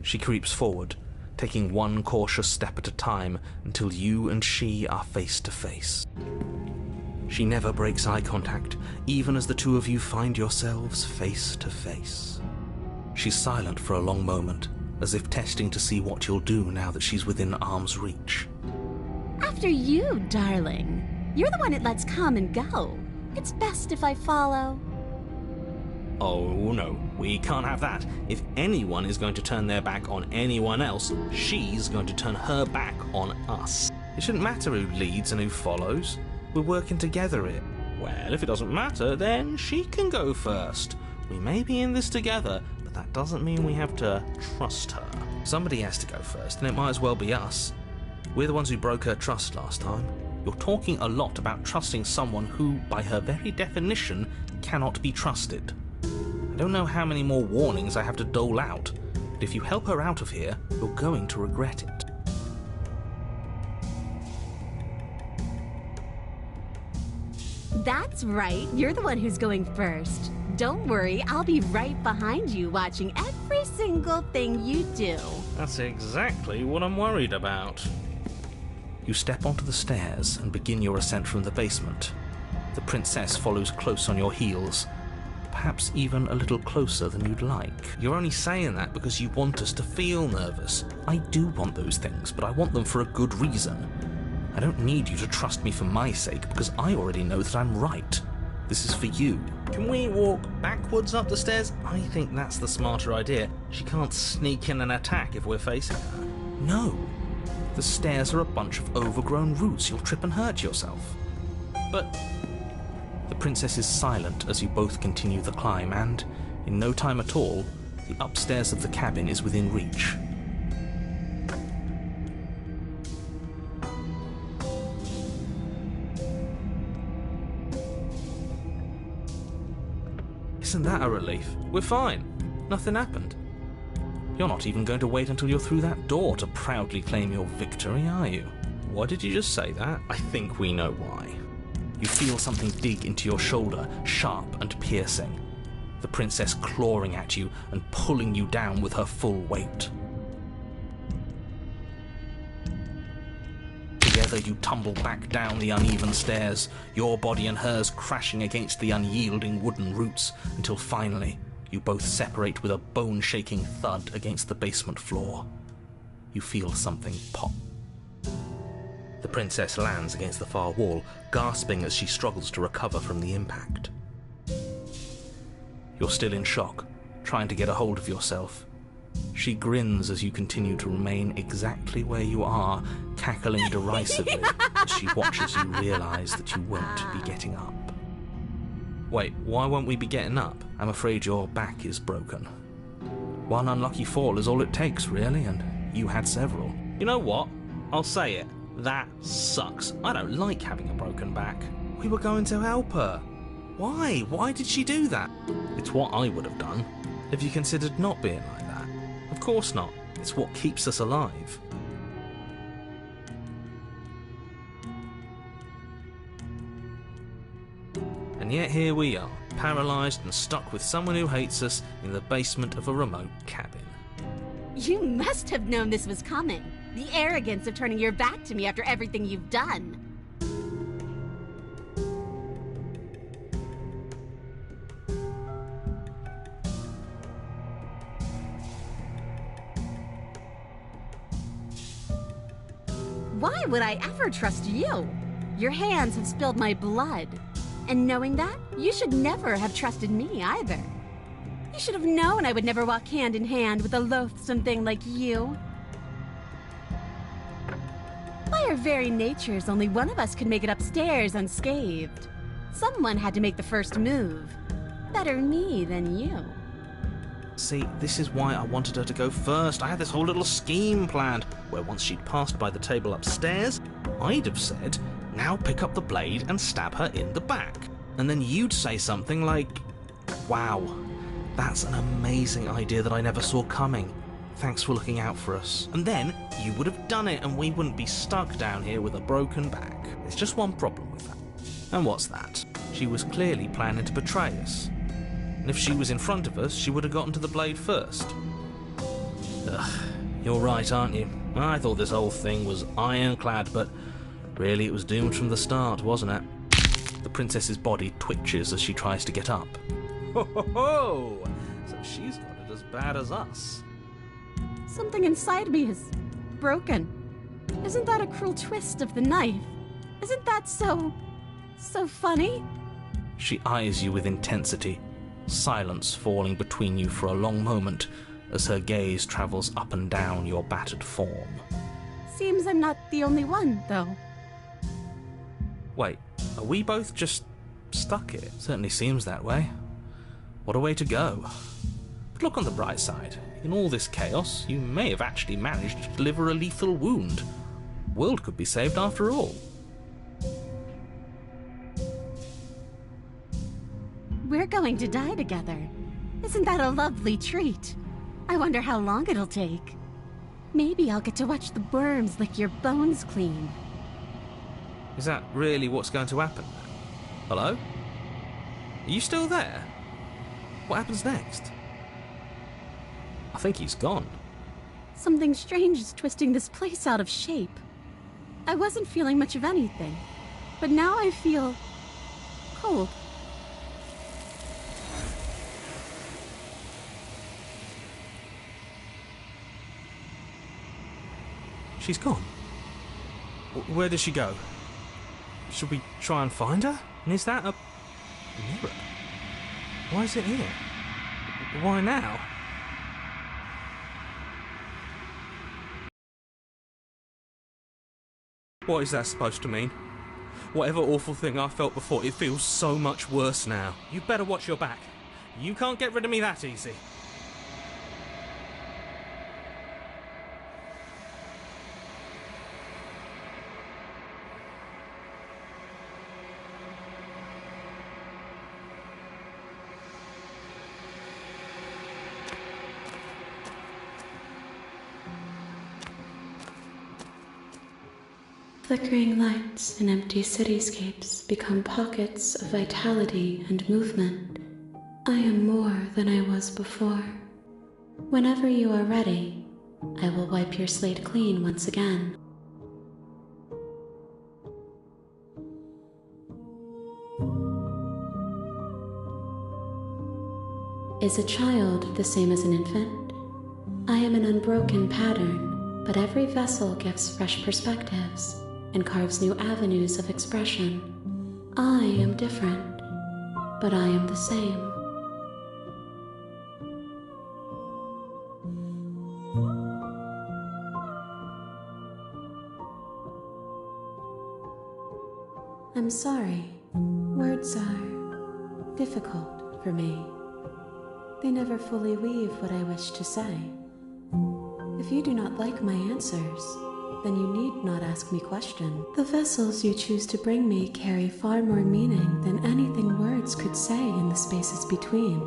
She creeps forward, taking one cautious step at a time until you and she are face to face. She never breaks eye contact, even as the two of you find yourselves face to face. She's silent for a long moment, as if testing to see what you'll do now that she's within arm's reach. After you, darling. You're the one it lets come and go. It's best if I follow. Oh no, we can't have that. If anyone is going to turn their back on anyone else, she's going to turn her back on us. It shouldn't matter who leads and who follows. We're working together here. Well, if it doesn't matter, then she can go first. We may be in this together, but that doesn't mean we have to trust her. Somebody has to go first, and it might as well be us. We're the ones who broke her trust last time. You're talking a lot about trusting someone who, by her very definition, cannot be trusted. I don't know how many more warnings I have to dole out, but if you help her out of here, you're going to regret it. That's right, you're the one who's going first. Don't worry, I'll be right behind you watching every single thing you do. That's exactly what I'm worried about. You step onto the stairs and begin your ascent from the basement. The princess follows close on your heels, perhaps even a little closer than you'd like. You're only saying that because you want us to feel nervous. I do want those things, but I want them for a good reason. I don't need you to trust me for my sake, because I already know that I'm right. This is for you. Can we walk backwards up the stairs? I think that's the smarter idea. She can't sneak in and attack if we're facing her. No. The stairs are a bunch of overgrown roots. You'll trip and hurt yourself. But the princess is silent as you both continue the climb, and, in no time at all, the upstairs of the cabin is within reach. Isn't that a relief? We're fine. Nothing happened. You're not even going to wait until you're through that door to proudly claim your victory, are you? Why did you just say that? I think we know why. You feel something dig into your shoulder, sharp and piercing. The princess clawing at you and pulling you down with her full weight. Together you tumble back down the uneven stairs, your body and hers crashing against the unyielding wooden roots, until finally you both separate with a bone-shaking thud against the basement floor. You feel something pop. The princess lands against the far wall, gasping as she struggles to recover from the impact. You're still in shock, trying to get a hold of yourself. She grins as you continue to remain exactly where you are, cackling derisively as she watches you realise that you won't be getting up. Wait, why won't we be getting up? I'm afraid your back is broken. One unlucky fall is all it takes, really, and you had several. You know what? I'll say it. That sucks. I don't like having a broken back. We were going to help her. Why? Why did she do that? It's what I would have done. Have you considered not being like that? Of course not. It's what keeps us alive. And yet here we are, paralysed and stuck with someone who hates us in the basement of a remote cabin. You must have known this was coming. The arrogance of turning your back to me after everything you've done. Why would I ever trust you? Your hands have spilled my blood. And knowing that, you should never have trusted me either. You should have known I would never walk hand in hand with a loathsome thing like you. By our very natures, only one of us could make it upstairs unscathed. Someone had to make the first move. Better me than you. See, this is why I wanted her to go first. I had this whole little scheme planned, where once she'd passed by the table upstairs, I'd have said, now pick up the blade and stab her in the back. And then you'd say something like, wow, that's an amazing idea that I never saw coming. Thanks for looking out for us. And then you would have done it and we wouldn't be stuck down here with a broken back. There's just one problem with that. And what's that? She was clearly planning to betray us. And if she was in front of us, she would have gotten to the blade first. Ugh, you're right, aren't you? I thought this whole thing was ironclad, but really it was doomed from the start, wasn't it? The princess's body twitches as she tries to get up. Ho ho ho! So she's got it as bad as us. Something inside me is broken. Isn't that a cruel twist of the knife? Isn't that so funny? She eyes you with intensity, silence falling between you for a long moment as her gaze travels up and down your battered form. Seems I'm not the only one, though. Wait, are we both just stuck here? Certainly seems that way. What a way to go. But look on the bright side. In all this chaos, you may have actually managed to deliver a lethal wound. The world could be saved after all. We're going to die together. Isn't that a lovely treat? I wonder how long it'll take. Maybe I'll get to watch the worms lick your bones clean. Is that really what's going to happen? Hello? Are you still there? What happens next? I think he's gone. Something strange is twisting this place out of shape. I wasn't feeling much of anything, but now I feel cold. She's gone. Where did she go? Should we try and find her? And is that a mirror? Why is it here? Why now? What is that supposed to mean? Whatever awful thing I felt before, it feels so much worse now. You better watch your back. You can't get rid of me that easy. Flickering lights and empty cityscapes become pockets of vitality and movement. I am more than I was before. Whenever you are ready, I will wipe your slate clean once again. Is a child the same as an infant? I am an unbroken pattern, but every vessel gives fresh perspectives and carves new avenues of expression. I am different, but I am the same. I'm sorry. Words are difficult for me. They never fully weave what I wish to say. If you do not like my answers, then you need not ask me questions. The vessels you choose to bring me carry far more meaning than anything words could say in the spaces between.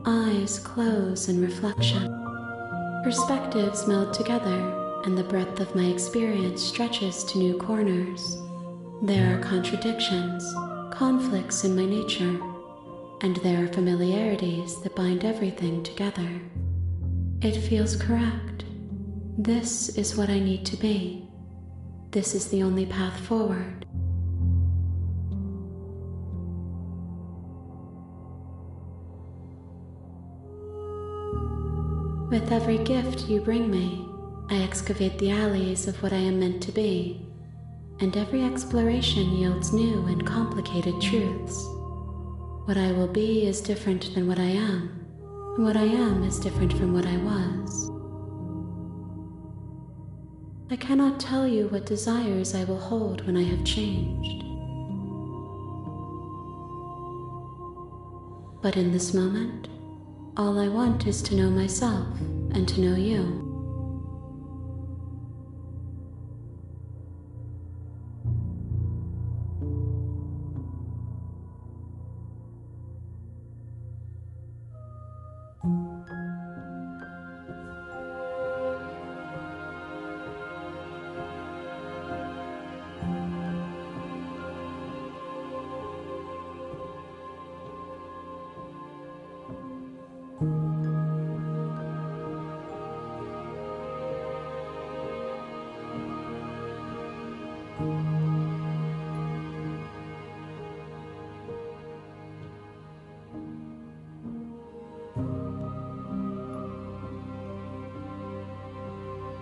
Eyes close in reflection. Perspectives meld together, and the breadth of my experience stretches to new corners. There are contradictions, conflicts in my nature, and there are familiarities that bind everything together. It feels correct. This is what I need to be. This is the only path forward. With every gift you bring me, I excavate the alleys of what I am meant to be, and every exploration yields new and complicated truths. What I will be is different than what I am, and what I am is different from what I was. I cannot tell you what desires I will hold when I have changed. But in this moment, all I want is to know myself and to know you.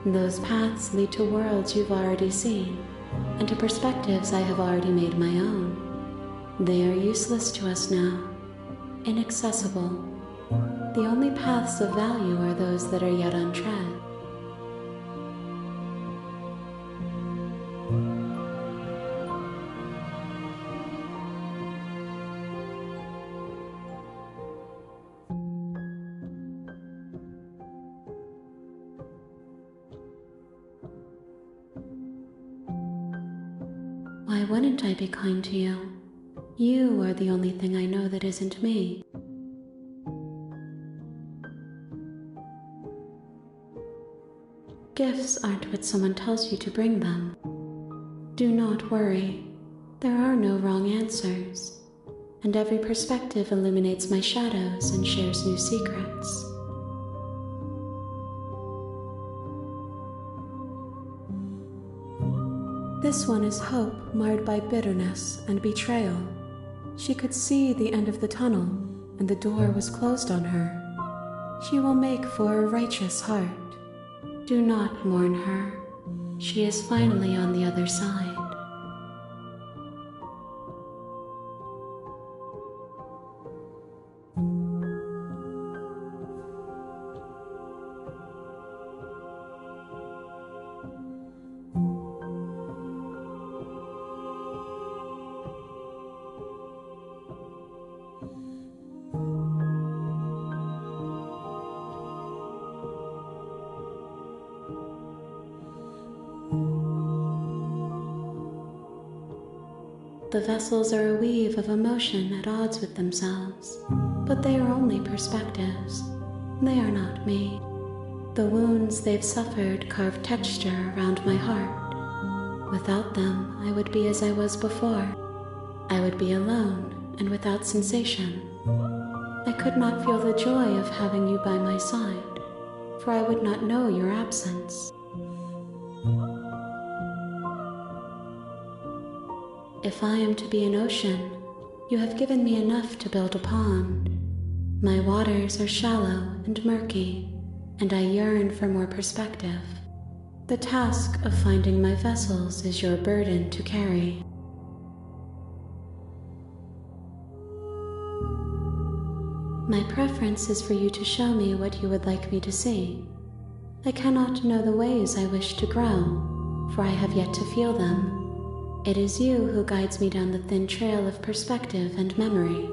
Those paths lead to worlds you've already seen, and to perspectives I have already made my own. They are useless to us now, inaccessible. The only paths of value are those that are yet untread. Why wouldn't I be kind to you? You are the only thing I know that isn't me. Gifts aren't what someone tells you to bring them. Do not worry. There are no wrong answers, and every perspective illuminates my shadows and shares new secrets. This one is hope marred by bitterness and betrayal. She could see the end of the tunnel, and the door was closed on her. She will make for a righteous heart. Do not mourn her. She is finally on the other side. The vessels are a weave of emotion at odds with themselves, but they are only perspectives. They are not me. The wounds they've suffered carve texture around my heart. Without them, I would be as I was before. I would be alone and without sensation. I could not feel the joy of having you by my side, for I would not know your absence. If I am to be an ocean, you have given me enough to build a pond. My waters are shallow and murky, and I yearn for more perspective. The task of finding my vessels is your burden to carry. My preference is for you to show me what you would like me to see. I cannot know the ways I wish to grow, for I have yet to feel them. It is you who guides me down the thin trail of perspective and memory.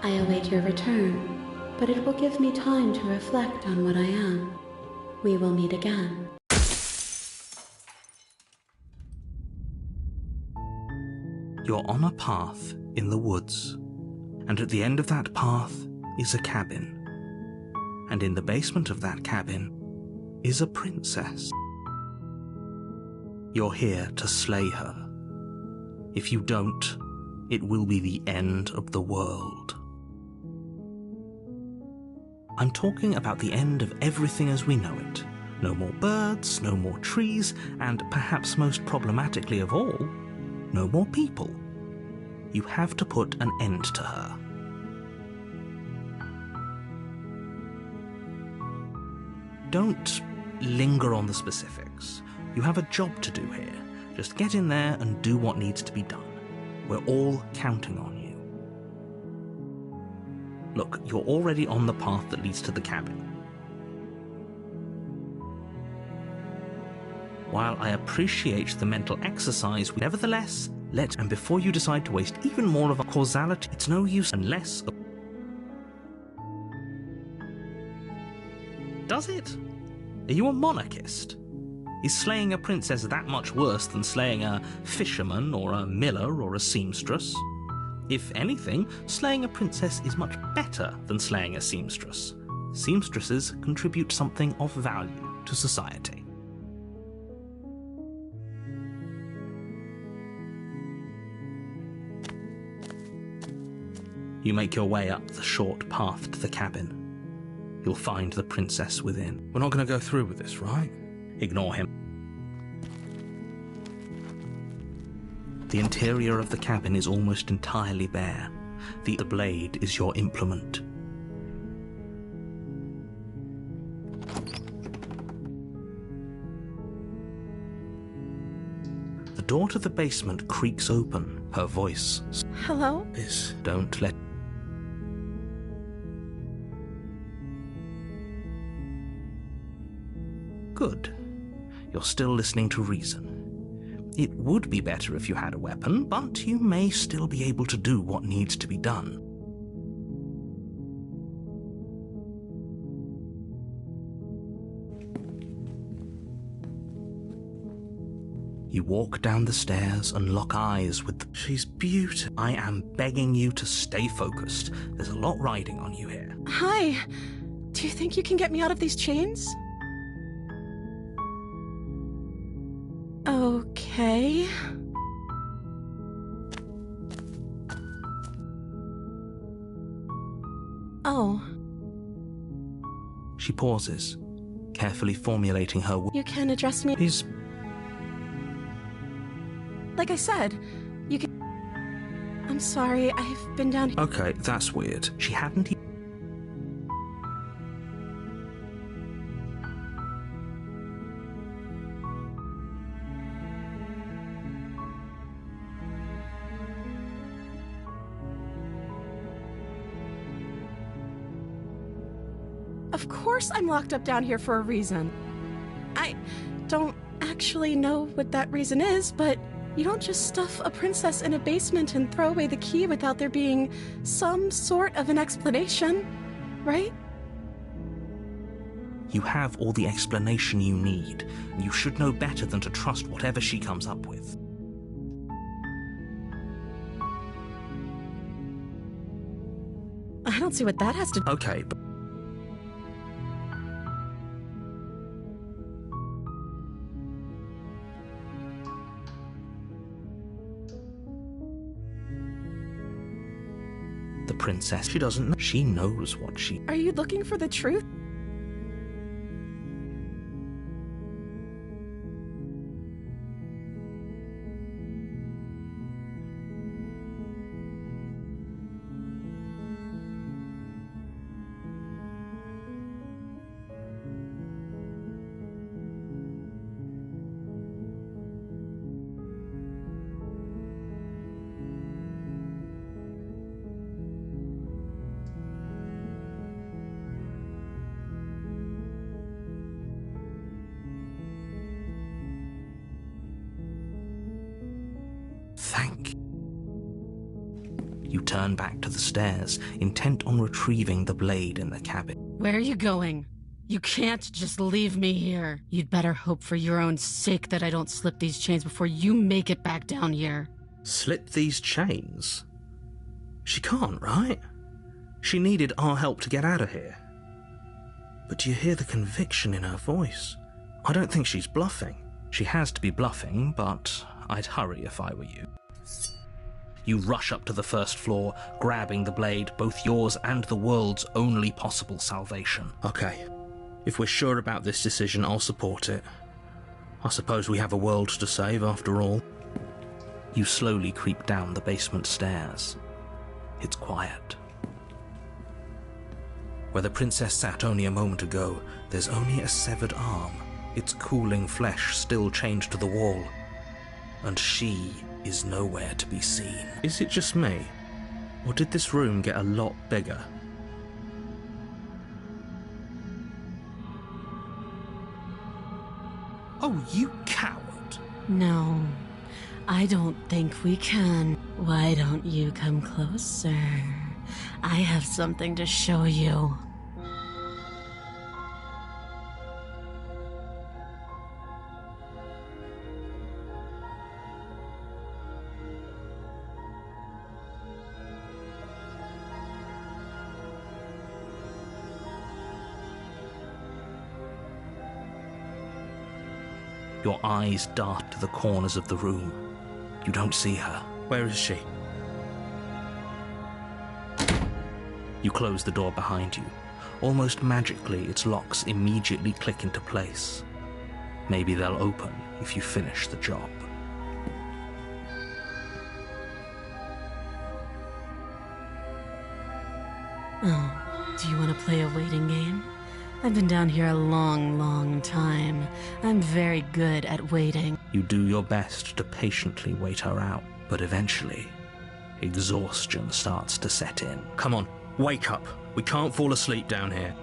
I await your return, but it will give me time to reflect on what I am. We will meet again. You're on a path in the woods, and at the end of that path is a cabin. And in the basement of that cabin is a princess. You're here to slay her. If you don't, it will be the end of the world. I'm talking about the end of everything as we know it. No more birds, no more trees, and perhaps most problematically of all, no more people. You have to put an end to her. Don't linger on the specifics. You have a job to do here. Just get in there and do what needs to be done. We're all counting on you. Look, you're already on the path that leads to the cabin. While I appreciate the mental exercise, nevertheless, and before you decide to waste even more of our causality, it's no use unless... Does it? Are you a monarchist? Is slaying a princess that much worse than slaying a fisherman or a miller or a seamstress? If anything, slaying a princess is much better than slaying a seamstress. Seamstresses contribute something of value to society. You make your way up the short path to the cabin. You'll find the princess within. We're not going to go through with this, right? Ignore him. The interior of the cabin is almost entirely bare. The blade is your implement. The door to the basement creaks open. Her voice... Hello? Don't let... Good. You're still listening to reason. It would be better if you had a weapon, but you may still be able to do what needs to be done. You walk down the stairs and lock eyes with She's beautiful. I am begging you to stay focused. There's a lot riding on you here. Hi. Do you think you can get me out of these chains? Okay. Oh. She pauses, carefully formulating her words. You can address me. Like I said, you can... I'm sorry, I've been down here. Okay, that's weird. She hadn't even... Of course I'm locked up down here for a reason. I don't actually know what that reason is, but you don't just stuff a princess in a basement and throw away the key without there being some sort of an explanation, right? You have all the explanation you need, and you should know better than to trust whatever she comes up with. I don't see what that has to... Okay, but... The princess, she doesn't know. She knows what she... Are you looking for the truth? Thank you. You turn back to the stairs, intent on retrieving the blade in the cabin. Where are you going? You can't just leave me here. You'd better hope for your own sake that I don't slip these chains before you make it back down here. Slip these chains? She can't, right? She needed our help to get out of here. But do you hear the conviction in her voice? I don't think she's bluffing. She has to be bluffing, but I'd hurry if I were you. You rush up to the first floor, grabbing the blade, both yours and the world's only possible salvation. Okay, if we're sure about this decision, I'll support it. I suppose we have a world to save after all. You slowly creep down the basement stairs. It's quiet. Where the princess sat only a moment ago, there's only a severed arm, its cooling flesh still chained to the wall. and she is nowhere to be seen. Is it just me? Or did this room get a lot bigger? Oh, you coward! No, I don't think we can. Why don't you come closer? I have something to show you. Your eyes dart to the corners of the room. You don't see her. Where is she? You close the door behind you. Almost magically, its locks immediately click into place. Maybe they'll open if you finish the job. Oh, do you want to play a waiting game? I've been down here a long, long time. I'm very good at waiting. You do your best to patiently wait her out, but eventually, exhaustion starts to set in. Come on, wake up. We can't fall asleep down here.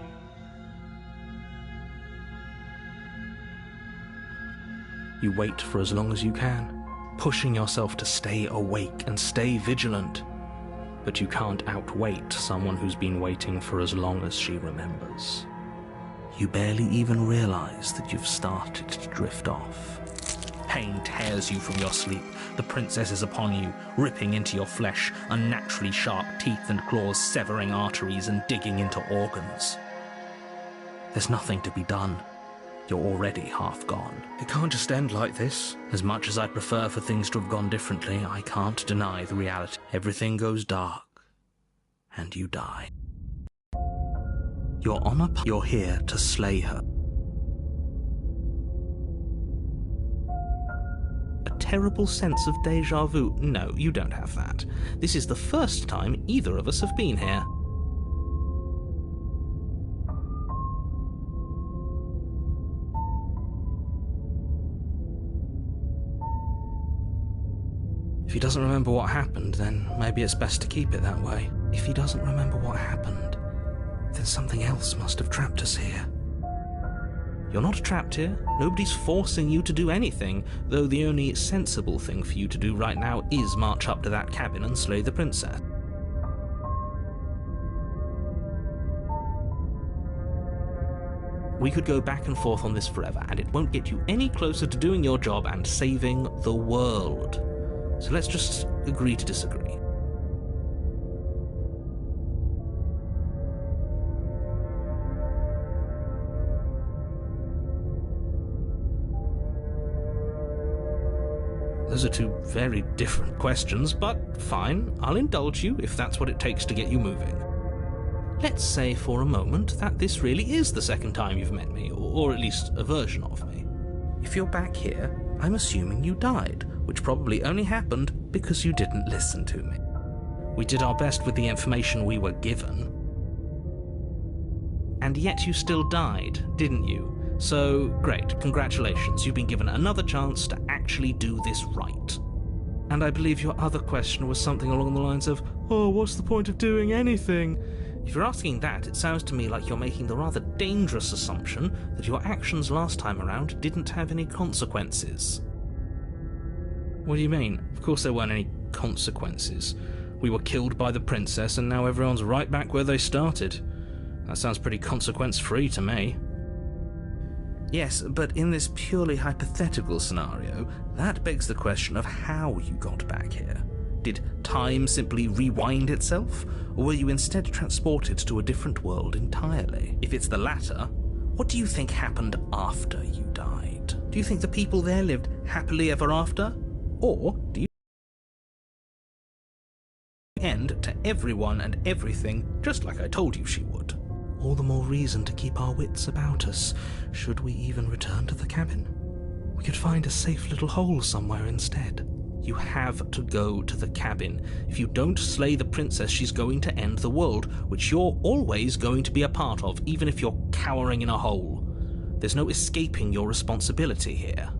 You wait for as long as you can, pushing yourself to stay awake and stay vigilant. But you can't outwait someone who's been waiting for as long as she remembers. You barely even realize that you've started to drift off. Pain tears you from your sleep. The princess is upon you, ripping into your flesh, unnaturally sharp teeth and claws severing arteries and digging into organs. There's nothing to be done. You're already half gone. It can't just end like this. As much as I'd prefer for things to have gone differently, I can't deny the reality. Everything goes dark, and you die. You're here to slay her. A terrible sense of déjà vu. No, you don't have that. This is the first time either of us have been here. If he doesn't remember what happened, then maybe it's best to keep it that way. If he doesn't remember what happened, then something else must have trapped us here. You're not trapped here. Nobody's forcing you to do anything, though the only sensible thing for you to do right now is march up to that cabin and slay the princess. We could go back and forth on this forever, and it won't get you any closer to doing your job and saving the world. So let's just agree to disagree. Those are two very different questions, but fine, I'll indulge you if that's what it takes to get you moving. Let's say for a moment that this really is the second time you've met me, or at least a version of me. If you're back here, I'm assuming you died, which probably only happened because you didn't listen to me. We did our best with the information we were given. And yet you still died, didn't you? So, great, congratulations, you've been given another chance to actually do this right. And I believe your other question was something along the lines of, oh, what's the point of doing anything? If you're asking that, it sounds to me like you're making the rather dangerous assumption that your actions last time around didn't have any consequences. What do you mean? Of course there weren't any consequences. We were killed by the princess and now everyone's right back where they started. That sounds pretty consequence-free to me. Yes, but in this purely hypothetical scenario, that begs the question of how you got back here. Did time simply rewind itself, or were you instead transported to a different world entirely? If it's the latter, what do you think happened after you died? Do you think the people there lived happily ever after? Or do you end to everyone and everything just like I told you she would? All the more reason to keep our wits about us, should we even return to the cabin. We could find a safe little hole somewhere instead. You have to go to the cabin. If you don't slay the princess, she's going to end the world, which you're always going to be a part of, even if you're cowering in a hole. There's no escaping your responsibility here.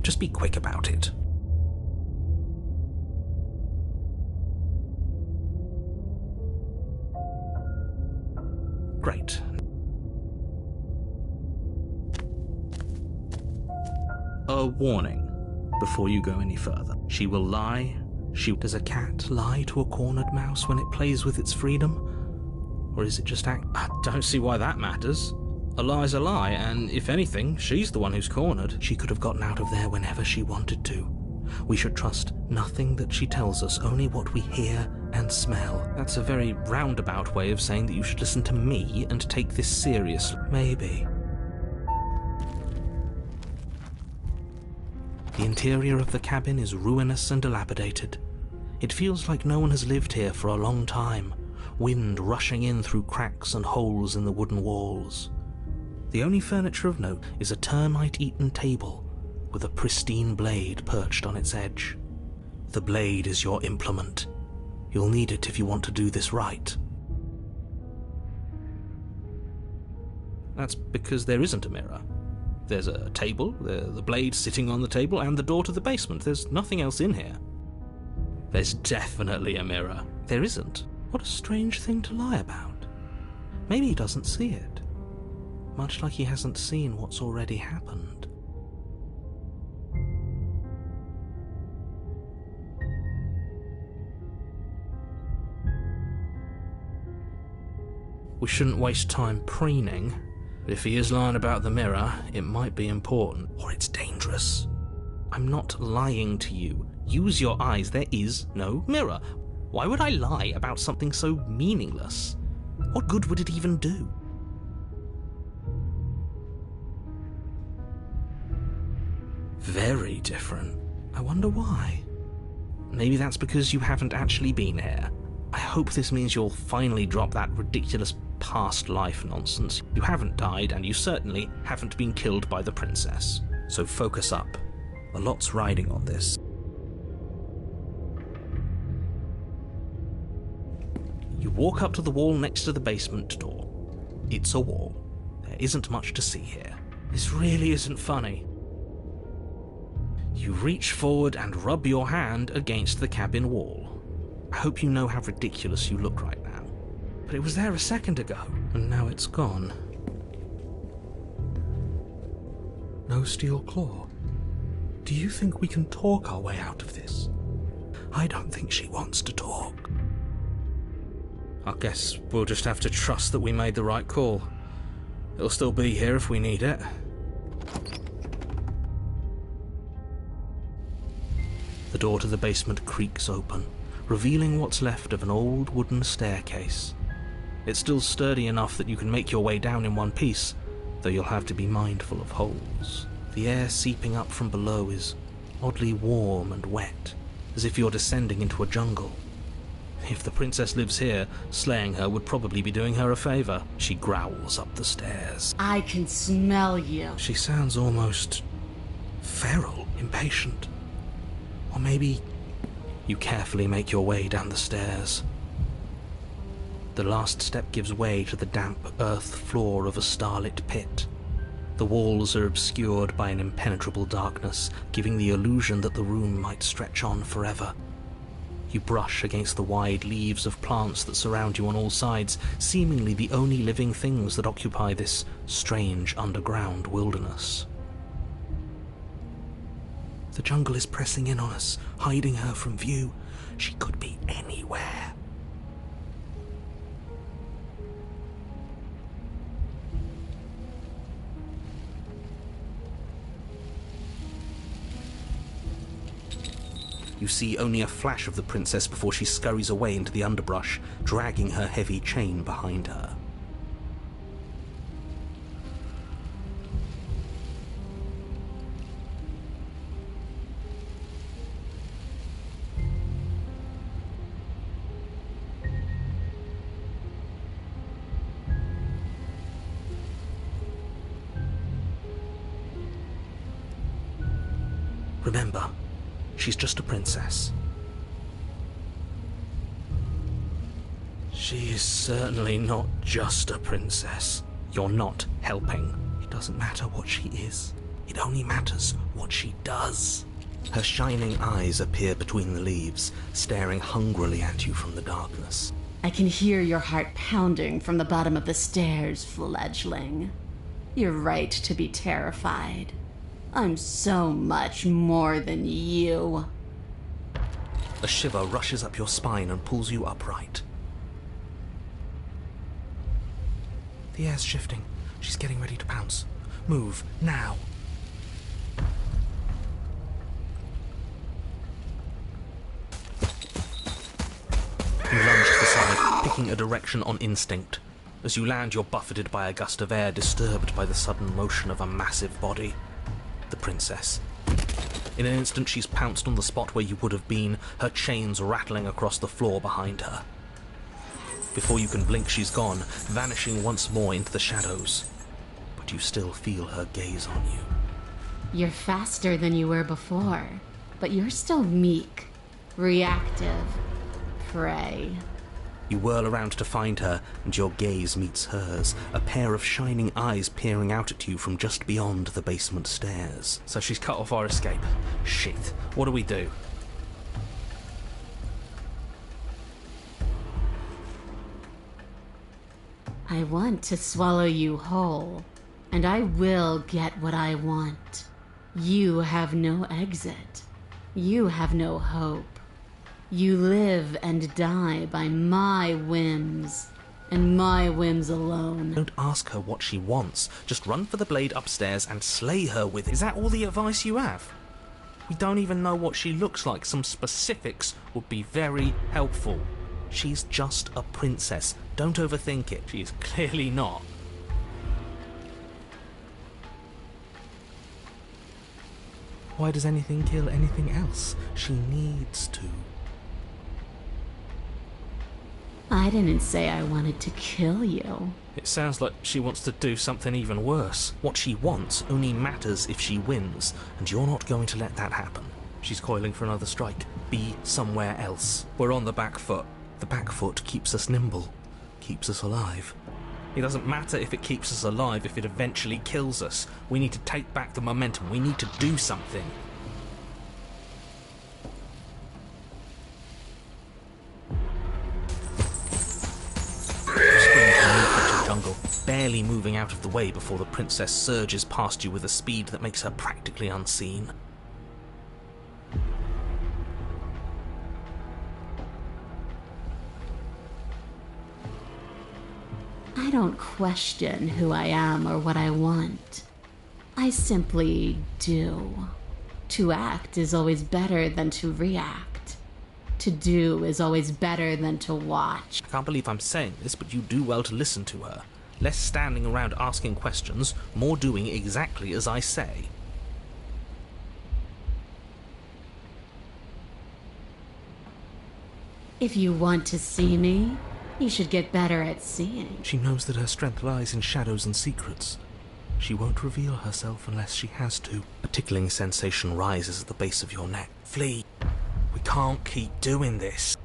Just be quick about it. Great. A warning before you go any further. She will lie. Does a cat lie to a cornered mouse when it plays with its freedom? Or is it just act? I don't see why that matters. A lie's a lie, and if anything, she's the one who's cornered. She could have gotten out of there whenever she wanted to. We should trust nothing that she tells us, only what we hear and smell. That's a very roundabout way of saying that you should listen to me and take this seriously. Maybe. The interior of the cabin is ruinous and dilapidated. It feels like no one has lived here for a long time, wind rushing in through cracks and holes in the wooden walls. The only furniture of note is a termite-eaten table with a pristine blade perched on its edge. The blade is your implement. You'll need it if you want to do this right. That's because there isn't a mirror. There's a table, the blade sitting on the table, and the door to the basement. There's nothing else in here. There's definitely a mirror. There isn't. What a strange thing to lie about. Maybe he doesn't see it. Much like he hasn't seen what's already happened. We shouldn't waste time preening. If he is lying about the mirror, it might be important. Or it's dangerous. I'm not lying to you. Use your eyes. There is no mirror. Why would I lie about something so meaningless? What good would it even do? Very different. I wonder why. Maybe that's because you haven't actually been here. I hope this means you'll finally drop that ridiculous past life nonsense. You haven't died, and you certainly haven't been killed by the princess. So focus up. A lot's riding on this. You walk up to the wall next to the basement door. It's a wall. There isn't much to see here. This really isn't funny. You reach forward and rub your hand against the cabin wall. I hope you know how ridiculous you look right now. But it was there a second ago, and now it's gone. No steel claw. Do you think we can talk our way out of this? I don't think she wants to talk. I guess we'll just have to trust that we made the right call. It'll still be here if we need it. The door to the basement creaks open, revealing what's left of an old wooden staircase. It's still sturdy enough that you can make your way down in one piece, though you'll have to be mindful of holes. The air seeping up from below is oddly warm and wet, as if you're descending into a jungle. If the princess lives here, slaying her would probably be doing her a favor. She growls up the stairs. I can smell you. She sounds almost feral, impatient. Or maybe you carefully make your way down the stairs. The last step gives way to the damp earth floor of a starlit pit. The walls are obscured by an impenetrable darkness, giving the illusion that the room might stretch on forever. You brush against the wide leaves of plants that surround you on all sides, seemingly the only living things that occupy this strange underground wilderness. The jungle is pressing in on us, hiding her from view. She could be anywhere. You see only a flash of the princess before she scurries away into the underbrush, dragging her heavy chain behind her. Remember, she's just a princess. She is certainly not just a princess. You're not helping. It doesn't matter what she is. It only matters what she does. Her shining eyes appear between the leaves, staring hungrily at you from the darkness. I can hear your heart pounding from the bottom of the stairs, fledgling. You're right to be terrified. I'm so much more than you. A shiver rushes up your spine and pulls you upright. The air's shifting. She's getting ready to pounce. Move, now. You lunge to the side, picking a direction on instinct. As you land, you're buffeted by a gust of air, disturbed by the sudden motion of a massive body. The princess. In an instant, she's pounced on the spot where you would have been, her chains rattling across the floor behind her. Before you can blink, she's gone, vanishing once more into the shadows. But you still feel her gaze on you. You're faster than you were before, but you're still meek, reactive, prey. You whirl around to find her, and your gaze meets hers, a pair of shining eyes peering out at you from just beyond the basement stairs. So she's cut off our escape. Shit, what do we do? I want to swallow you whole, and I will get what I want. You have no exit. You have no hope. You live and die by my whims, and my whims alone. Don't ask her what she wants. Just run for the blade upstairs and slay her with it. Is that all the advice you have? We don't even know what she looks like. Some specifics would be very helpful. She's just a princess. Don't overthink it. She is clearly not. Why does anything kill anything else? She needs to. I didn't say I wanted to kill you. It sounds like she wants to do something even worse. What she wants only matters if she wins, and you're not going to let that happen. She's coiling for another strike. Be somewhere else. We're on the back foot. The back foot keeps us nimble, keeps us alive. It doesn't matter if it keeps us alive if it eventually kills us. We need to take back the momentum. We need to do something. You spring from the near-picture jungle, barely moving out of the way before the princess surges past you with a speed that makes her practically unseen. I don't question who I am or what I want. I simply do. To act is always better than to react. To do is always better than to watch. I can't believe I'm saying this, but you do well to listen to her. Less standing around asking questions, more doing exactly as I say. If you want to see me, you should get better at seeing. She knows that her strength lies in shadows and secrets. She won't reveal herself unless she has to. A tickling sensation rises at the base of your neck. Flee! We can't keep doing this.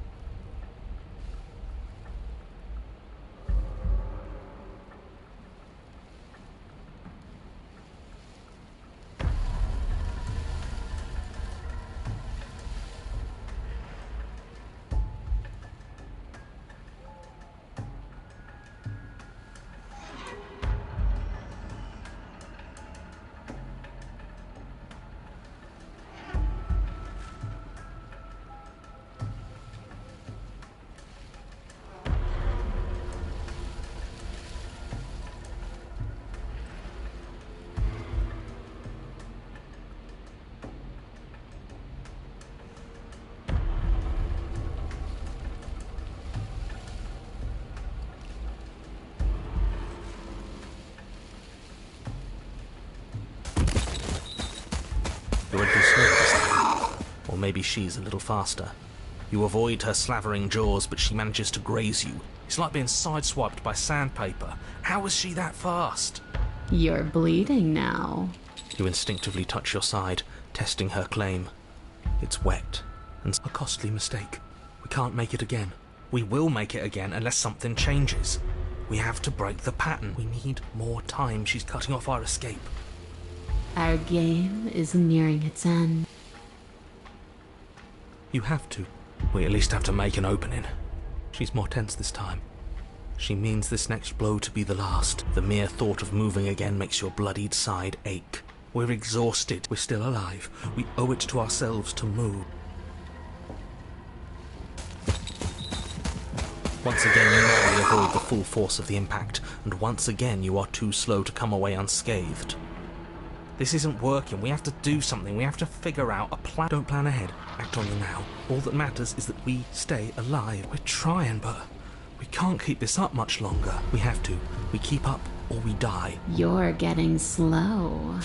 You're a little slower this time. Or maybe she's a little faster. You avoid her slavering jaws, but she manages to graze you. It's like being sideswiped by sandpaper. How is she that fast? You're bleeding now. You instinctively touch your side, testing her claim. It's wet, and a costly mistake. We can't make it again. We will make it again unless something changes. We have to break the pattern. We need more time. She's cutting off our escape. Our game is nearing its end. You have to. We at least have to make an opening. She's more tense this time. She means this next blow to be the last. The mere thought of moving again makes your bloodied side ache. We're exhausted. We're still alive. We owe it to ourselves to move. Once again, you narrowly avoid the full force of the impact, and once again you are too slow to come away unscathed. This isn't working. We have to do something. We have to figure out a plan. Don't plan ahead. Act on the now. All that matters is that we stay alive. We're trying, but we can't keep this up much longer. We have to. We keep up or we die. You're getting slow.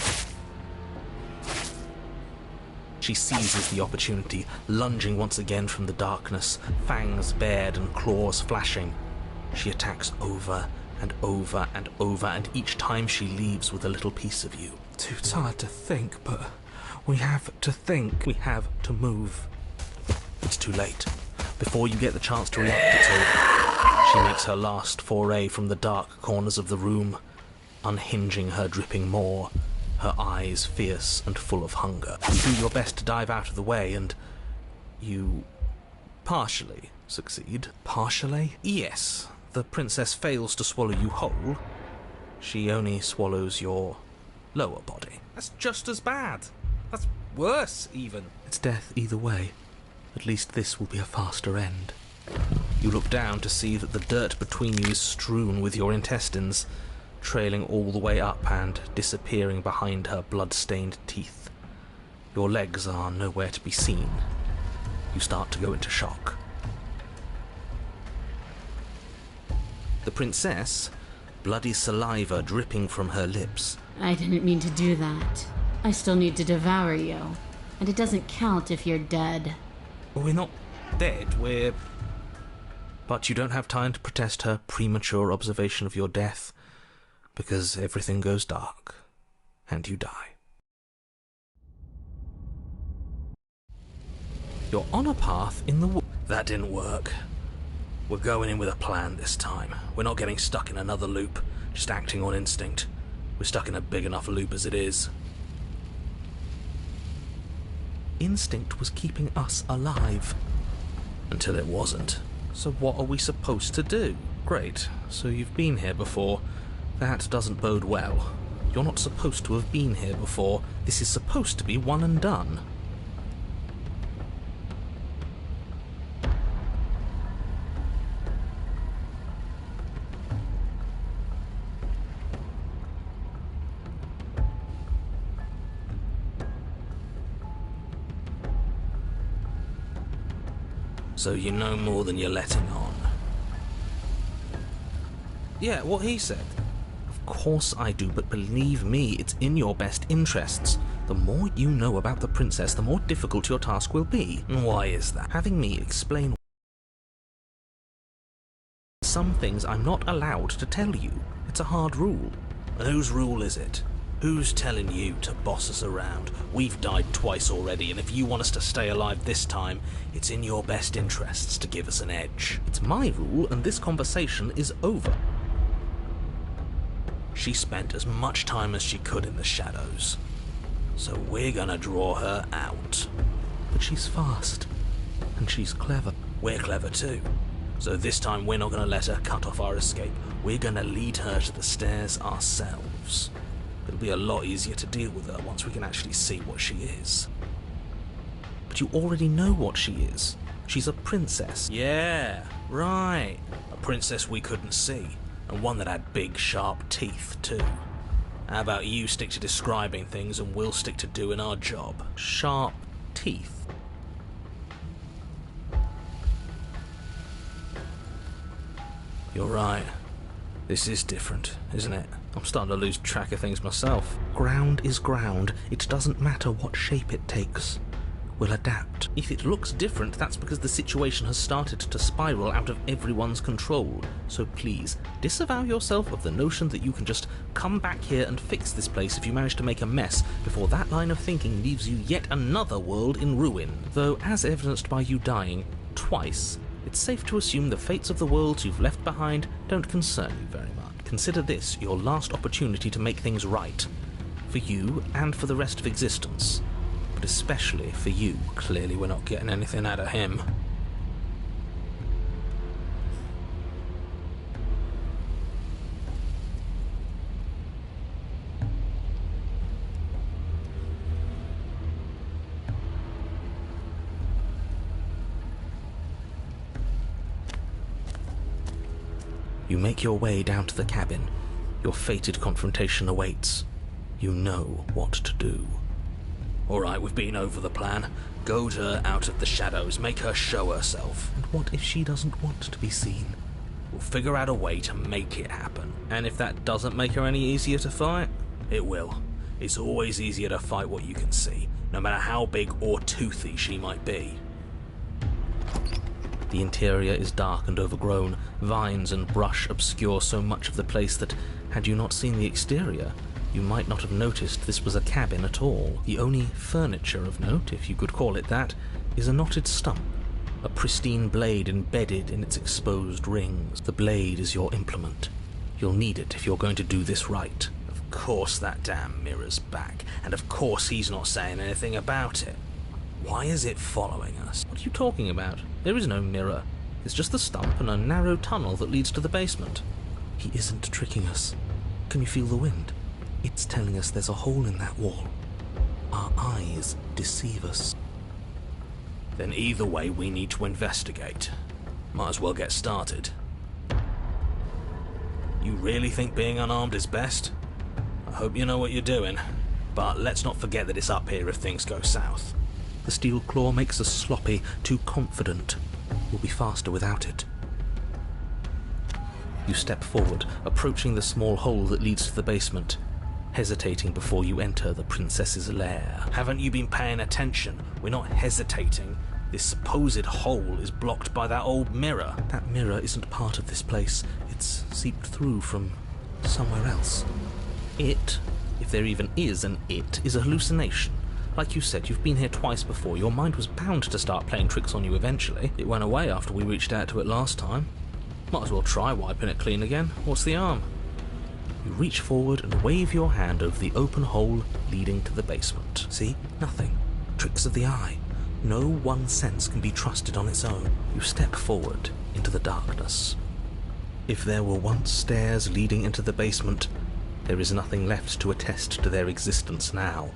She seizes the opportunity, lunging once again from the darkness, fangs bared and claws flashing. She attacks over and over and over, and each time she leaves with a little piece of you. Too tired to think, but we have to think. We have to move. It's too late. Before you get the chance to react, it's over. She makes her last foray from the dark corners of the room, unhinging her dripping maw, her eyes fierce and full of hunger. You do your best to dive out of the way, and you partially succeed. Partially? Yes. The princess fails to swallow you whole. She only swallows your lower body. That's just as bad. That's worse, even. It's death either way. At least this will be a faster end. You look down to see that the dirt between you is strewn with your intestines, trailing all the way up and disappearing behind her blood-stained teeth. Your legs are nowhere to be seen. You start to go into shock. The princess, bloody saliva dripping from her lips. I didn't mean to do that. I still need to devour you. And it doesn't count if you're dead. We're not dead, we're... But you don't have time to protest her premature observation of your death, because everything goes dark, and you die. You're on a path in the woods. That didn't work. We're going in with a plan this time. We're not getting stuck in another loop, just acting on instinct. We're stuck in a big enough loop as it is. Instinct was keeping us alive. Until it wasn't. So what are we supposed to do? Great, so you've been here before. That doesn't bode well. You're not supposed to have been here before. This is supposed to be one and done. So you know more than you're letting on. Yeah, what he said. Of course I do, but believe me, it's in your best interests. The more you know about the princess, the more difficult your task will be. And why is that? Having me explain some things I'm not allowed to tell you. It's a hard rule. And whose rule is it? Who's telling you to boss us around? We've died twice already, and if you want us to stay alive this time, it's in your best interests to give us an edge. It's my rule, and this conversation is over. She spent as much time as she could in the shadows, so we're gonna draw her out. But she's fast, and she's clever. We're clever too. So this time we're not gonna let her cut off our escape. We're gonna lead her to the stairs ourselves. It'll be a lot easier to deal with her once we can actually see what she is. But you already know what she is. She's a princess. Yeah, right. A princess we couldn't see, and one that had big, sharp teeth, too. How about you stick to describing things and we'll stick to doing our job? Sharp teeth. You're right. This is different, isn't it? I'm starting to lose track of things myself. Ground is ground. It doesn't matter what shape it takes. We'll adapt. If it looks different, that's because the situation has started to spiral out of everyone's control. So please, disavow yourself of the notion that you can just come back here and fix this place if you manage to make a mess before that line of thinking leaves you yet another world in ruin. Though, as evidenced by you dying twice, it's safe to assume the fates of the worlds you've left behind don't concern you very much. Consider this your last opportunity to make things right. For you and for the rest of existence. But especially for you. Clearly we're not getting anything out of him. You make your way down to the cabin. Your fated confrontation awaits. You know what to do. Alright, we've been over the plan. Goad her out of the shadows, make her show herself. And what if she doesn't want to be seen? We'll figure out a way to make it happen. And if that doesn't make her any easier to fight? It will. It's always easier to fight what you can see, no matter how big or toothy she might be. The interior is dark and overgrown. Vines and brush obscure so much of the place that, had you not seen the exterior, you might not have noticed this was a cabin at all. The only furniture of note, if you could call it that, is a knotted stump, a pristine blade embedded in its exposed rings. The blade is your implement. You'll need it if you're going to do this right. Of course that damn mirror's back, and of course he's not saying anything about it. Why is it following us? What are you talking about? There is no mirror. It's just the stump and a narrow tunnel that leads to the basement. He isn't tricking us. Can you feel the wind? It's telling us there's a hole in that wall. Our eyes deceive us. Then either way, we need to investigate. Might as well get started. You really think being unarmed is best? I hope you know what you're doing. But let's not forget that it's up here if things go south. The steel claw makes us sloppy, too confident. We'll be faster without it. You step forward, approaching the small hole that leads to the basement, hesitating before you enter the princess's lair. Haven't you been paying attention? We're not hesitating. This supposed hole is blocked by that old mirror. That mirror isn't part of this place. It's seeped through from somewhere else. It, if there even is an it, is a hallucination. Like you said, you've been here twice before. Your mind was bound to start playing tricks on you eventually. It went away after we reached out to it last time. Might as well try wiping it clean again. What's the harm? You reach forward and wave your hand over the open hole leading to the basement. See? Nothing. Tricks of the eye. No one sense can be trusted on its own. You step forward into the darkness. If there were once stairs leading into the basement, there is nothing left to attest to their existence now.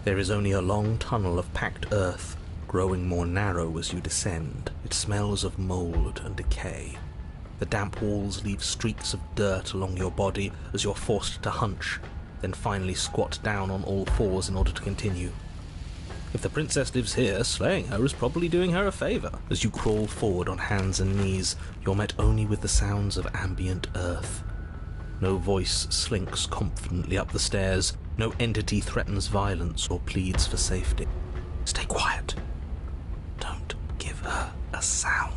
There is only a long tunnel of packed earth, growing more narrow as you descend. It smells of mold and decay. The damp walls leave streaks of dirt along your body as you're forced to hunch, then finally squat down on all fours in order to continue. If the princess lives here, slaying her is probably doing her a favour. As you crawl forward on hands and knees, you're met only with the sounds of ambient earth. No voice slinks confidently up the stairs. No entity threatens violence or pleads for safety. Stay quiet. Don't give her a sound.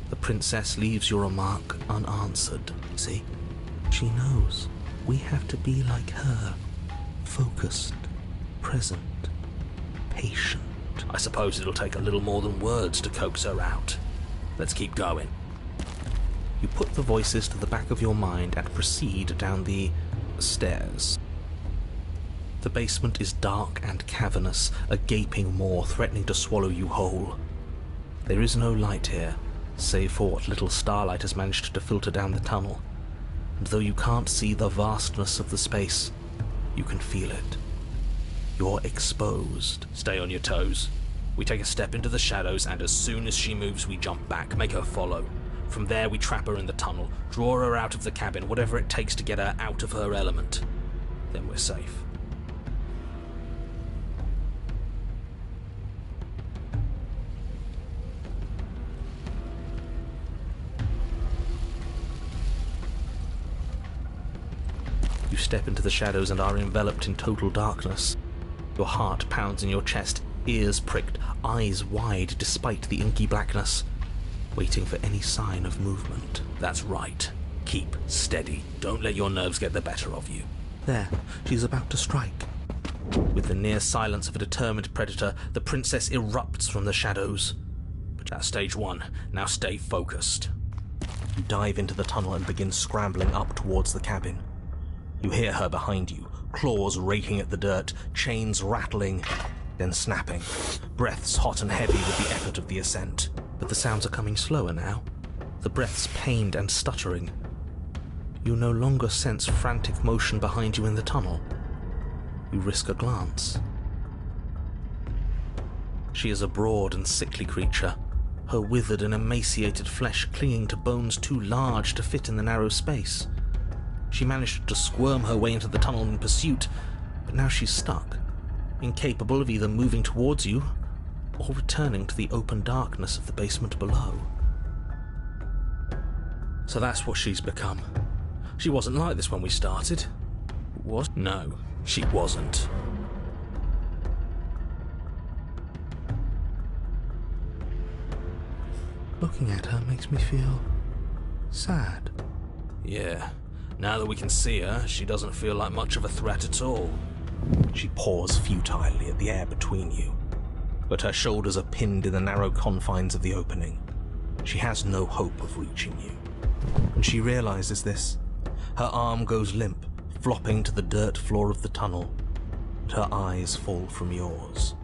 The princess leaves your remark unanswered. See? She knows. We have to be like her. Focused, present, patient. I suppose it'll take a little more than words to coax her out. Let's keep going. You put the voices to the back of your mind and proceed down the stairs. The basement is dark and cavernous, a gaping maw threatening to swallow you whole. There is no light here, save for what little starlight has managed to filter down the tunnel. And though you can't see the vastness of the space, you can feel it. You're exposed. Stay on your toes. We take a step into the shadows, and as soon as she moves, we jump back, make her follow. From there, we trap her in the tunnel, draw her out of the cabin, whatever it takes to get her out of her element. Then we're safe. You step into the shadows and are enveloped in total darkness. Your heart pounds in your chest, ears pricked, eyes wide despite the inky blackness, waiting for any sign of movement. That's right. Keep steady. Don't let your nerves get the better of you. There, she's about to strike. With the near silence of a determined predator, the princess erupts from the shadows. But that's stage one. Now stay focused. You dive into the tunnel and begin scrambling up towards the cabin. You hear her behind you, claws raking at the dirt, chains rattling, then snapping, breaths hot and heavy with the effort of the ascent. But the sounds are coming slower now, the breaths pained and stuttering. You no longer sense frantic motion behind you in the tunnel. You risk a glance. She is a broad and sickly creature, her withered and emaciated flesh clinging to bones too large to fit in the narrow space. She managed to squirm her way into the tunnel in pursuit, but now she's stuck, incapable of either moving towards you or returning to the open darkness of the basement below. So that's what she's become. She wasn't like this when we started. Was? No, she wasn't. Looking at her makes me feel sad. Yeah, now that we can see her, she doesn't feel like much of a threat at all. She paws futilely at the air between you, but her shoulders are pinned in the narrow confines of the opening. She has no hope of reaching you. And she realizes this. Her arm goes limp, flopping to the dirt floor of the tunnel, and her eyes fall from yours,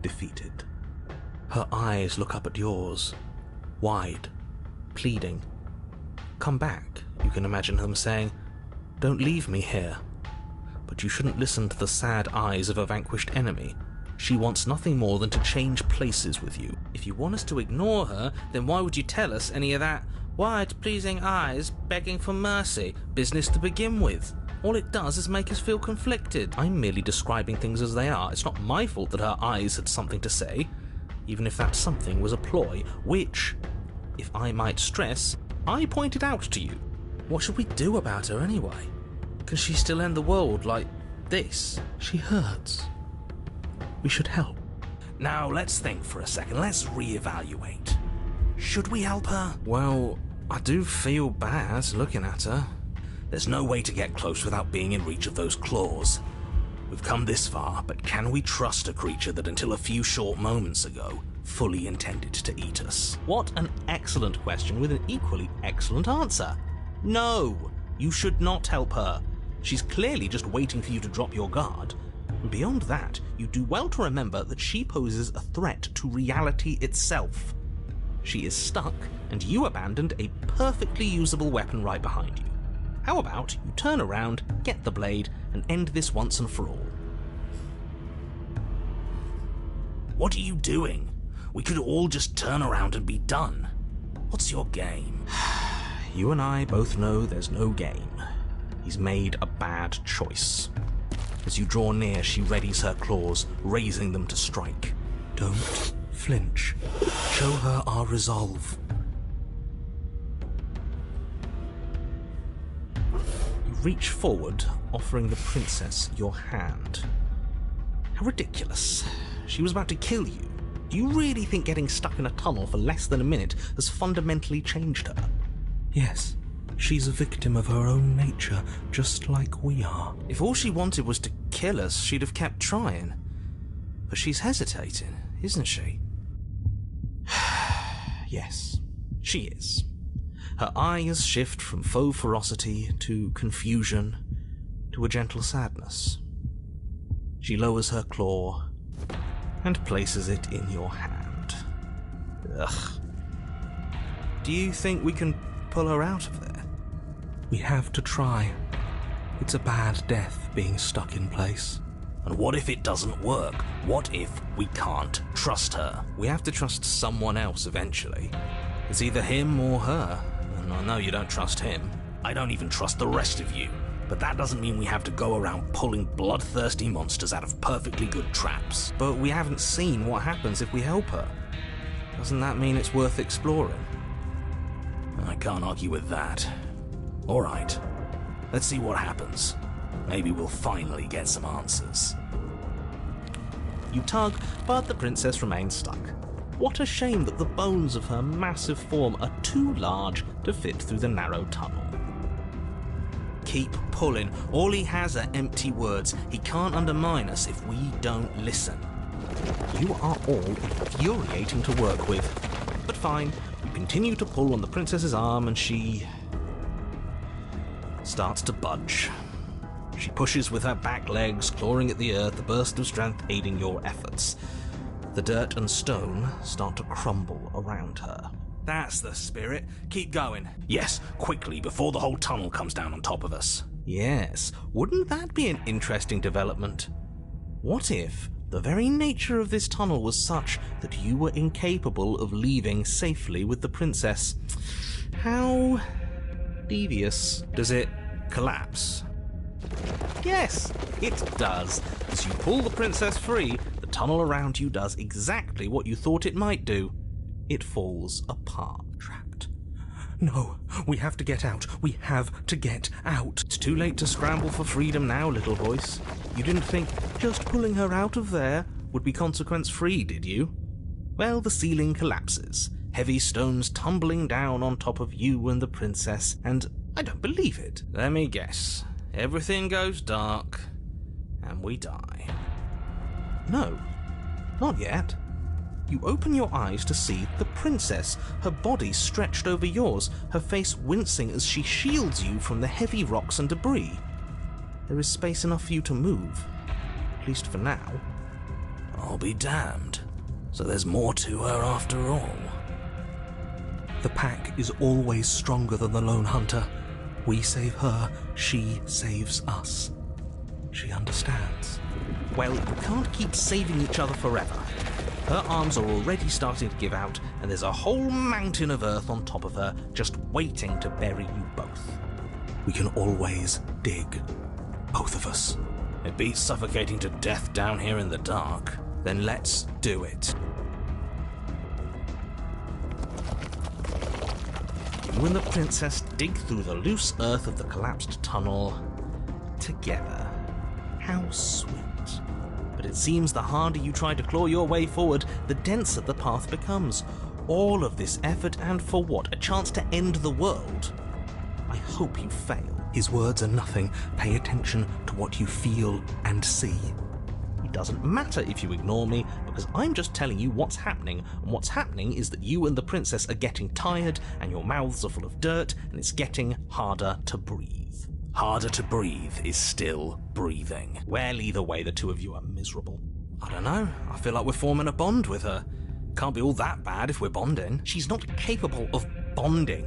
defeated. Her eyes look up at yours, wide, pleading. Come back, you can imagine them saying. Don't leave me here. But you shouldn't listen to the sad eyes of a vanquished enemy. She wants nothing more than to change places with you. If you want us to ignore her, then why would you tell us any of that wide, pleasing eyes begging for mercy business to begin with? All it does is make us feel conflicted. I'm merely describing things as they are. It's not my fault that her eyes had something to say, even if that something was a ploy, which, if I might stress, I pointed out to you. What should we do about her anyway? Can she still end the world like this? She hurts. We should help. Now let's think for a second. Let's reevaluate. Should we help her? Well, I do feel bad looking at her. There's no way to get close without being in reach of those claws. We've come this far, but can we trust a creature that until a few short moments ago fully intended to eat us? What an excellent question with an equally excellent answer. No, you should not help her. She's clearly just waiting for you to drop your guard. And beyond that, you do well to remember that she poses a threat to reality itself. She is stuck, and you abandoned a perfectly usable weapon right behind you. How about you turn around, get the blade, and end this once and for all? What are you doing? We could all just turn around and be done. What's your game? You and I both know there's no game. He's made a bad choice. As you draw near, she readies her claws, raising them to strike. Don't flinch. Show her our resolve. You reach forward, offering the princess your hand. How ridiculous. She was about to kill you. Do you really think getting stuck in a tunnel for less than a minute has fundamentally changed her? Yes. She's a victim of her own nature, just like we are. If all she wanted was to kill us, she'd have kept trying. But she's hesitating, isn't she? Yes, she is. Her eyes shift from faux ferocity to confusion to a gentle sadness. She lowers her claw and places it in your hand. Ugh. Do you think we can pull her out of there? We have to try. It's a bad death being stuck in place. And what if it doesn't work? What if we can't trust her? We have to trust someone else eventually. It's either him or her. And I know you don't trust him. I don't even trust the rest of you. But that doesn't mean we have to go around pulling bloodthirsty monsters out of perfectly good traps. But we haven't seen what happens if we help her. Doesn't that mean it's worth exploring? I can't argue with that. All right, let's see what happens. Maybe we'll finally get some answers. You tug, but the princess remains stuck. What a shame that the bones of her massive form are too large to fit through the narrow tunnel. Keep pulling. All he has are empty words. He can't undermine us if we don't listen. You are all infuriating to work with. But fine, you continue to pull on the princess's arm and she starts to budge. She pushes with her back legs, clawing at the earth, a burst of strength aiding your efforts. The dirt and stone start to crumble around her. That's the spirit. Keep going. Yes, quickly, before the whole tunnel comes down on top of us. Yes, wouldn't that be an interesting development? What if the very nature of this tunnel was such that you were incapable of leaving safely with the princess? How devious. Does it collapse? Yes, it does. As you pull the princess free, the tunnel around you does exactly what you thought it might do. It falls apart. Trapped. No, we have to get out. We have to get out. It's too late to scramble for freedom now, little voice. You didn't think just pulling her out of there would be consequence-free, did you? Well, the ceiling collapses, heavy stones tumbling down on top of you and the princess, and I don't believe it. Let me guess. Everything goes dark, and we die. No, not yet. You open your eyes to see the princess, her body stretched over yours, her face wincing as she shields you from the heavy rocks and debris. There is space enough for you to move, at least for now. I'll be damned. So there's more to her after all. The pack is always stronger than the lone hunter. We save her, she saves us. She understands. Well, you can't keep saving each other forever. Her arms are already starting to give out, and there's a whole mountain of earth on top of her, just waiting to bury you both. We can always dig. Both of us. It beats suffocating to death down here in the dark. Then let's do it. You and the princess dig through the loose earth of the collapsed tunnel together. How sweet. But it seems the harder you try to claw your way forward, the denser the path becomes. All of this effort, and for what? A chance to end the world? I hope you fail. His words are nothing. Pay attention to what you feel and see. It doesn't matter if you ignore me, because I'm just telling you what's happening, and what's happening is that you and the princess are getting tired, and your mouths are full of dirt, and it's getting harder to breathe. Harder to breathe is still breathing. Well, either way, the two of you are miserable. I don't know, I feel like we're forming a bond with her. Can't be all that bad if we're bonding. She's not capable of bonding.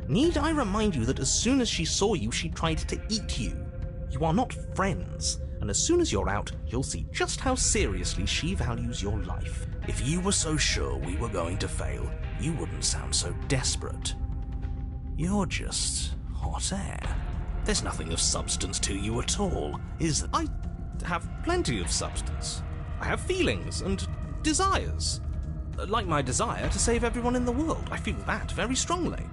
Need I remind you that as soon as she saw you, she tried to eat you? You are not friends, and as soon as you're out, you'll see just how seriously she values your life. If you were so sure we were going to fail, you wouldn't sound so desperate. You're just hot air. There's nothing of substance to you at all, is there? I have plenty of substance. I have feelings and desires. Like my desire to save everyone in the world. I feel that very strongly.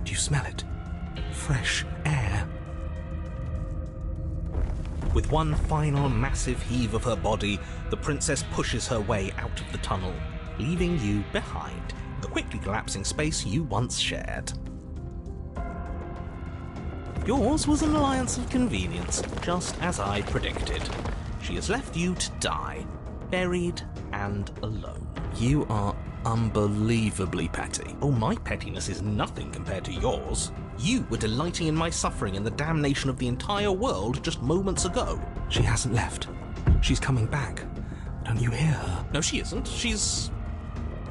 Do you smell it? Fresh air. With one final massive heave of her body, the princess pushes her way out of the tunnel, leaving you behind, the quickly collapsing space you once shared. Yours was an alliance of convenience, just as I predicted. She has left you to die, buried and alone. You are unbelievably petty. Oh, my pettiness is nothing compared to yours. You were delighting in my suffering and the damnation of the entire world just moments ago. She hasn't left. She's coming back. Don't you hear her? No, she isn't. She's...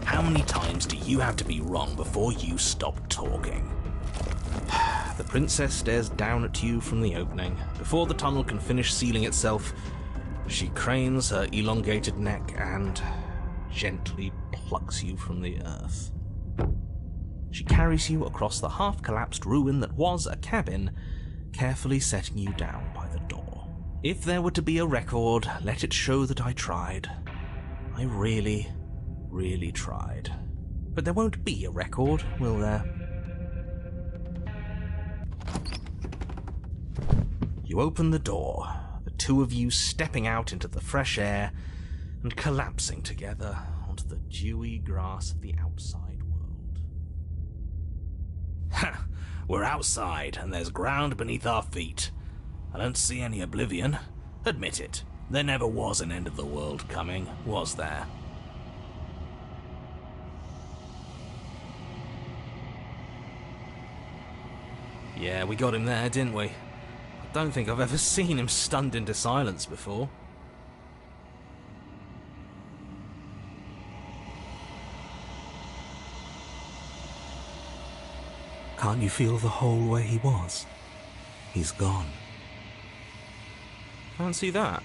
How many times do you have to be wrong before you stop talking? The princess stares down at you from the opening. Before the tunnel can finish sealing itself, she cranes her elongated neck and gently plucks you from the earth. She carries you across the half-collapsed ruin that was a cabin, carefully setting you down by the door. If there were to be a record, let it show that I tried. I really, really tried. But there won't be a record, will there? You open the door, the two of you stepping out into the fresh air, and collapsing together onto the dewy grass of the outside world. Ha! We're outside, and there's ground beneath our feet. I don't see any oblivion. Admit it. There never was an end of the world coming, was there? Yeah, we got him there, didn't we? I don't think I've ever seen him stunned into silence before. Can't you feel the hole where he was? He's gone. Fancy that.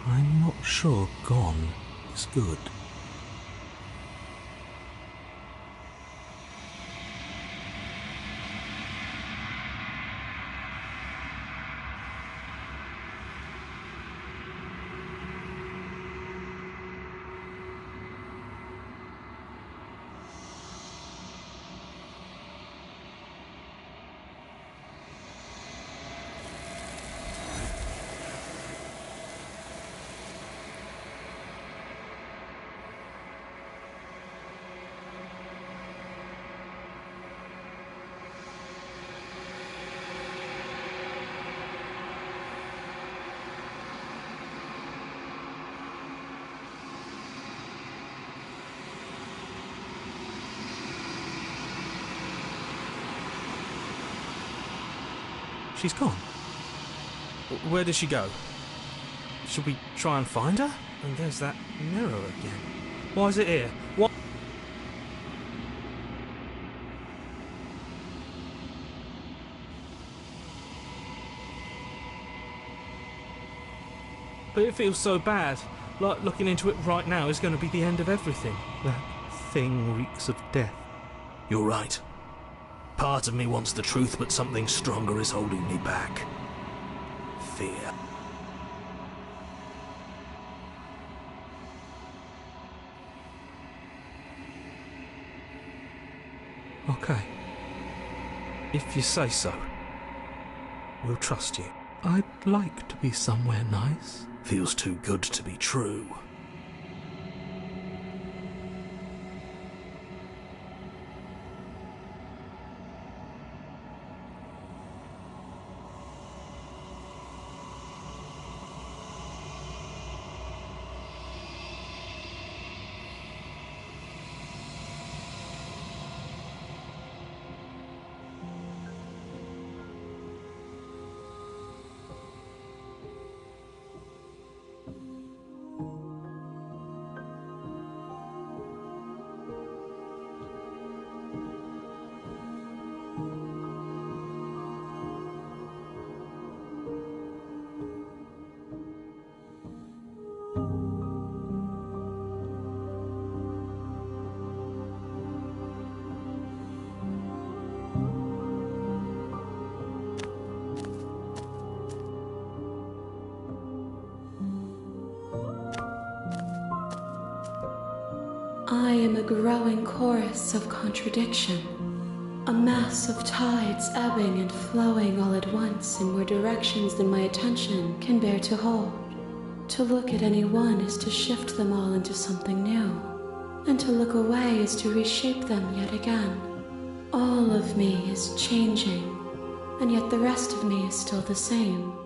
I'm not sure gone is good. She's gone. Where did she go? Should we try and find her? And there's that mirror again. Why is it here? What? But it feels so bad. Like looking into it right now is going to be the end of everything. That thing reeks of death. You're right. Part of me wants the truth, but something stronger is holding me back. Fear. Okay. If you say so, we'll trust you. I'd like to be somewhere nice. Feels too good to be true. I am a growing chorus of contradiction, a mass of tides ebbing and flowing all at once in more directions than my attention can bear to hold. To look at any one is to shift them all into something new, and to look away is to reshape them yet again. All of me is changing, and yet the rest of me is still the same.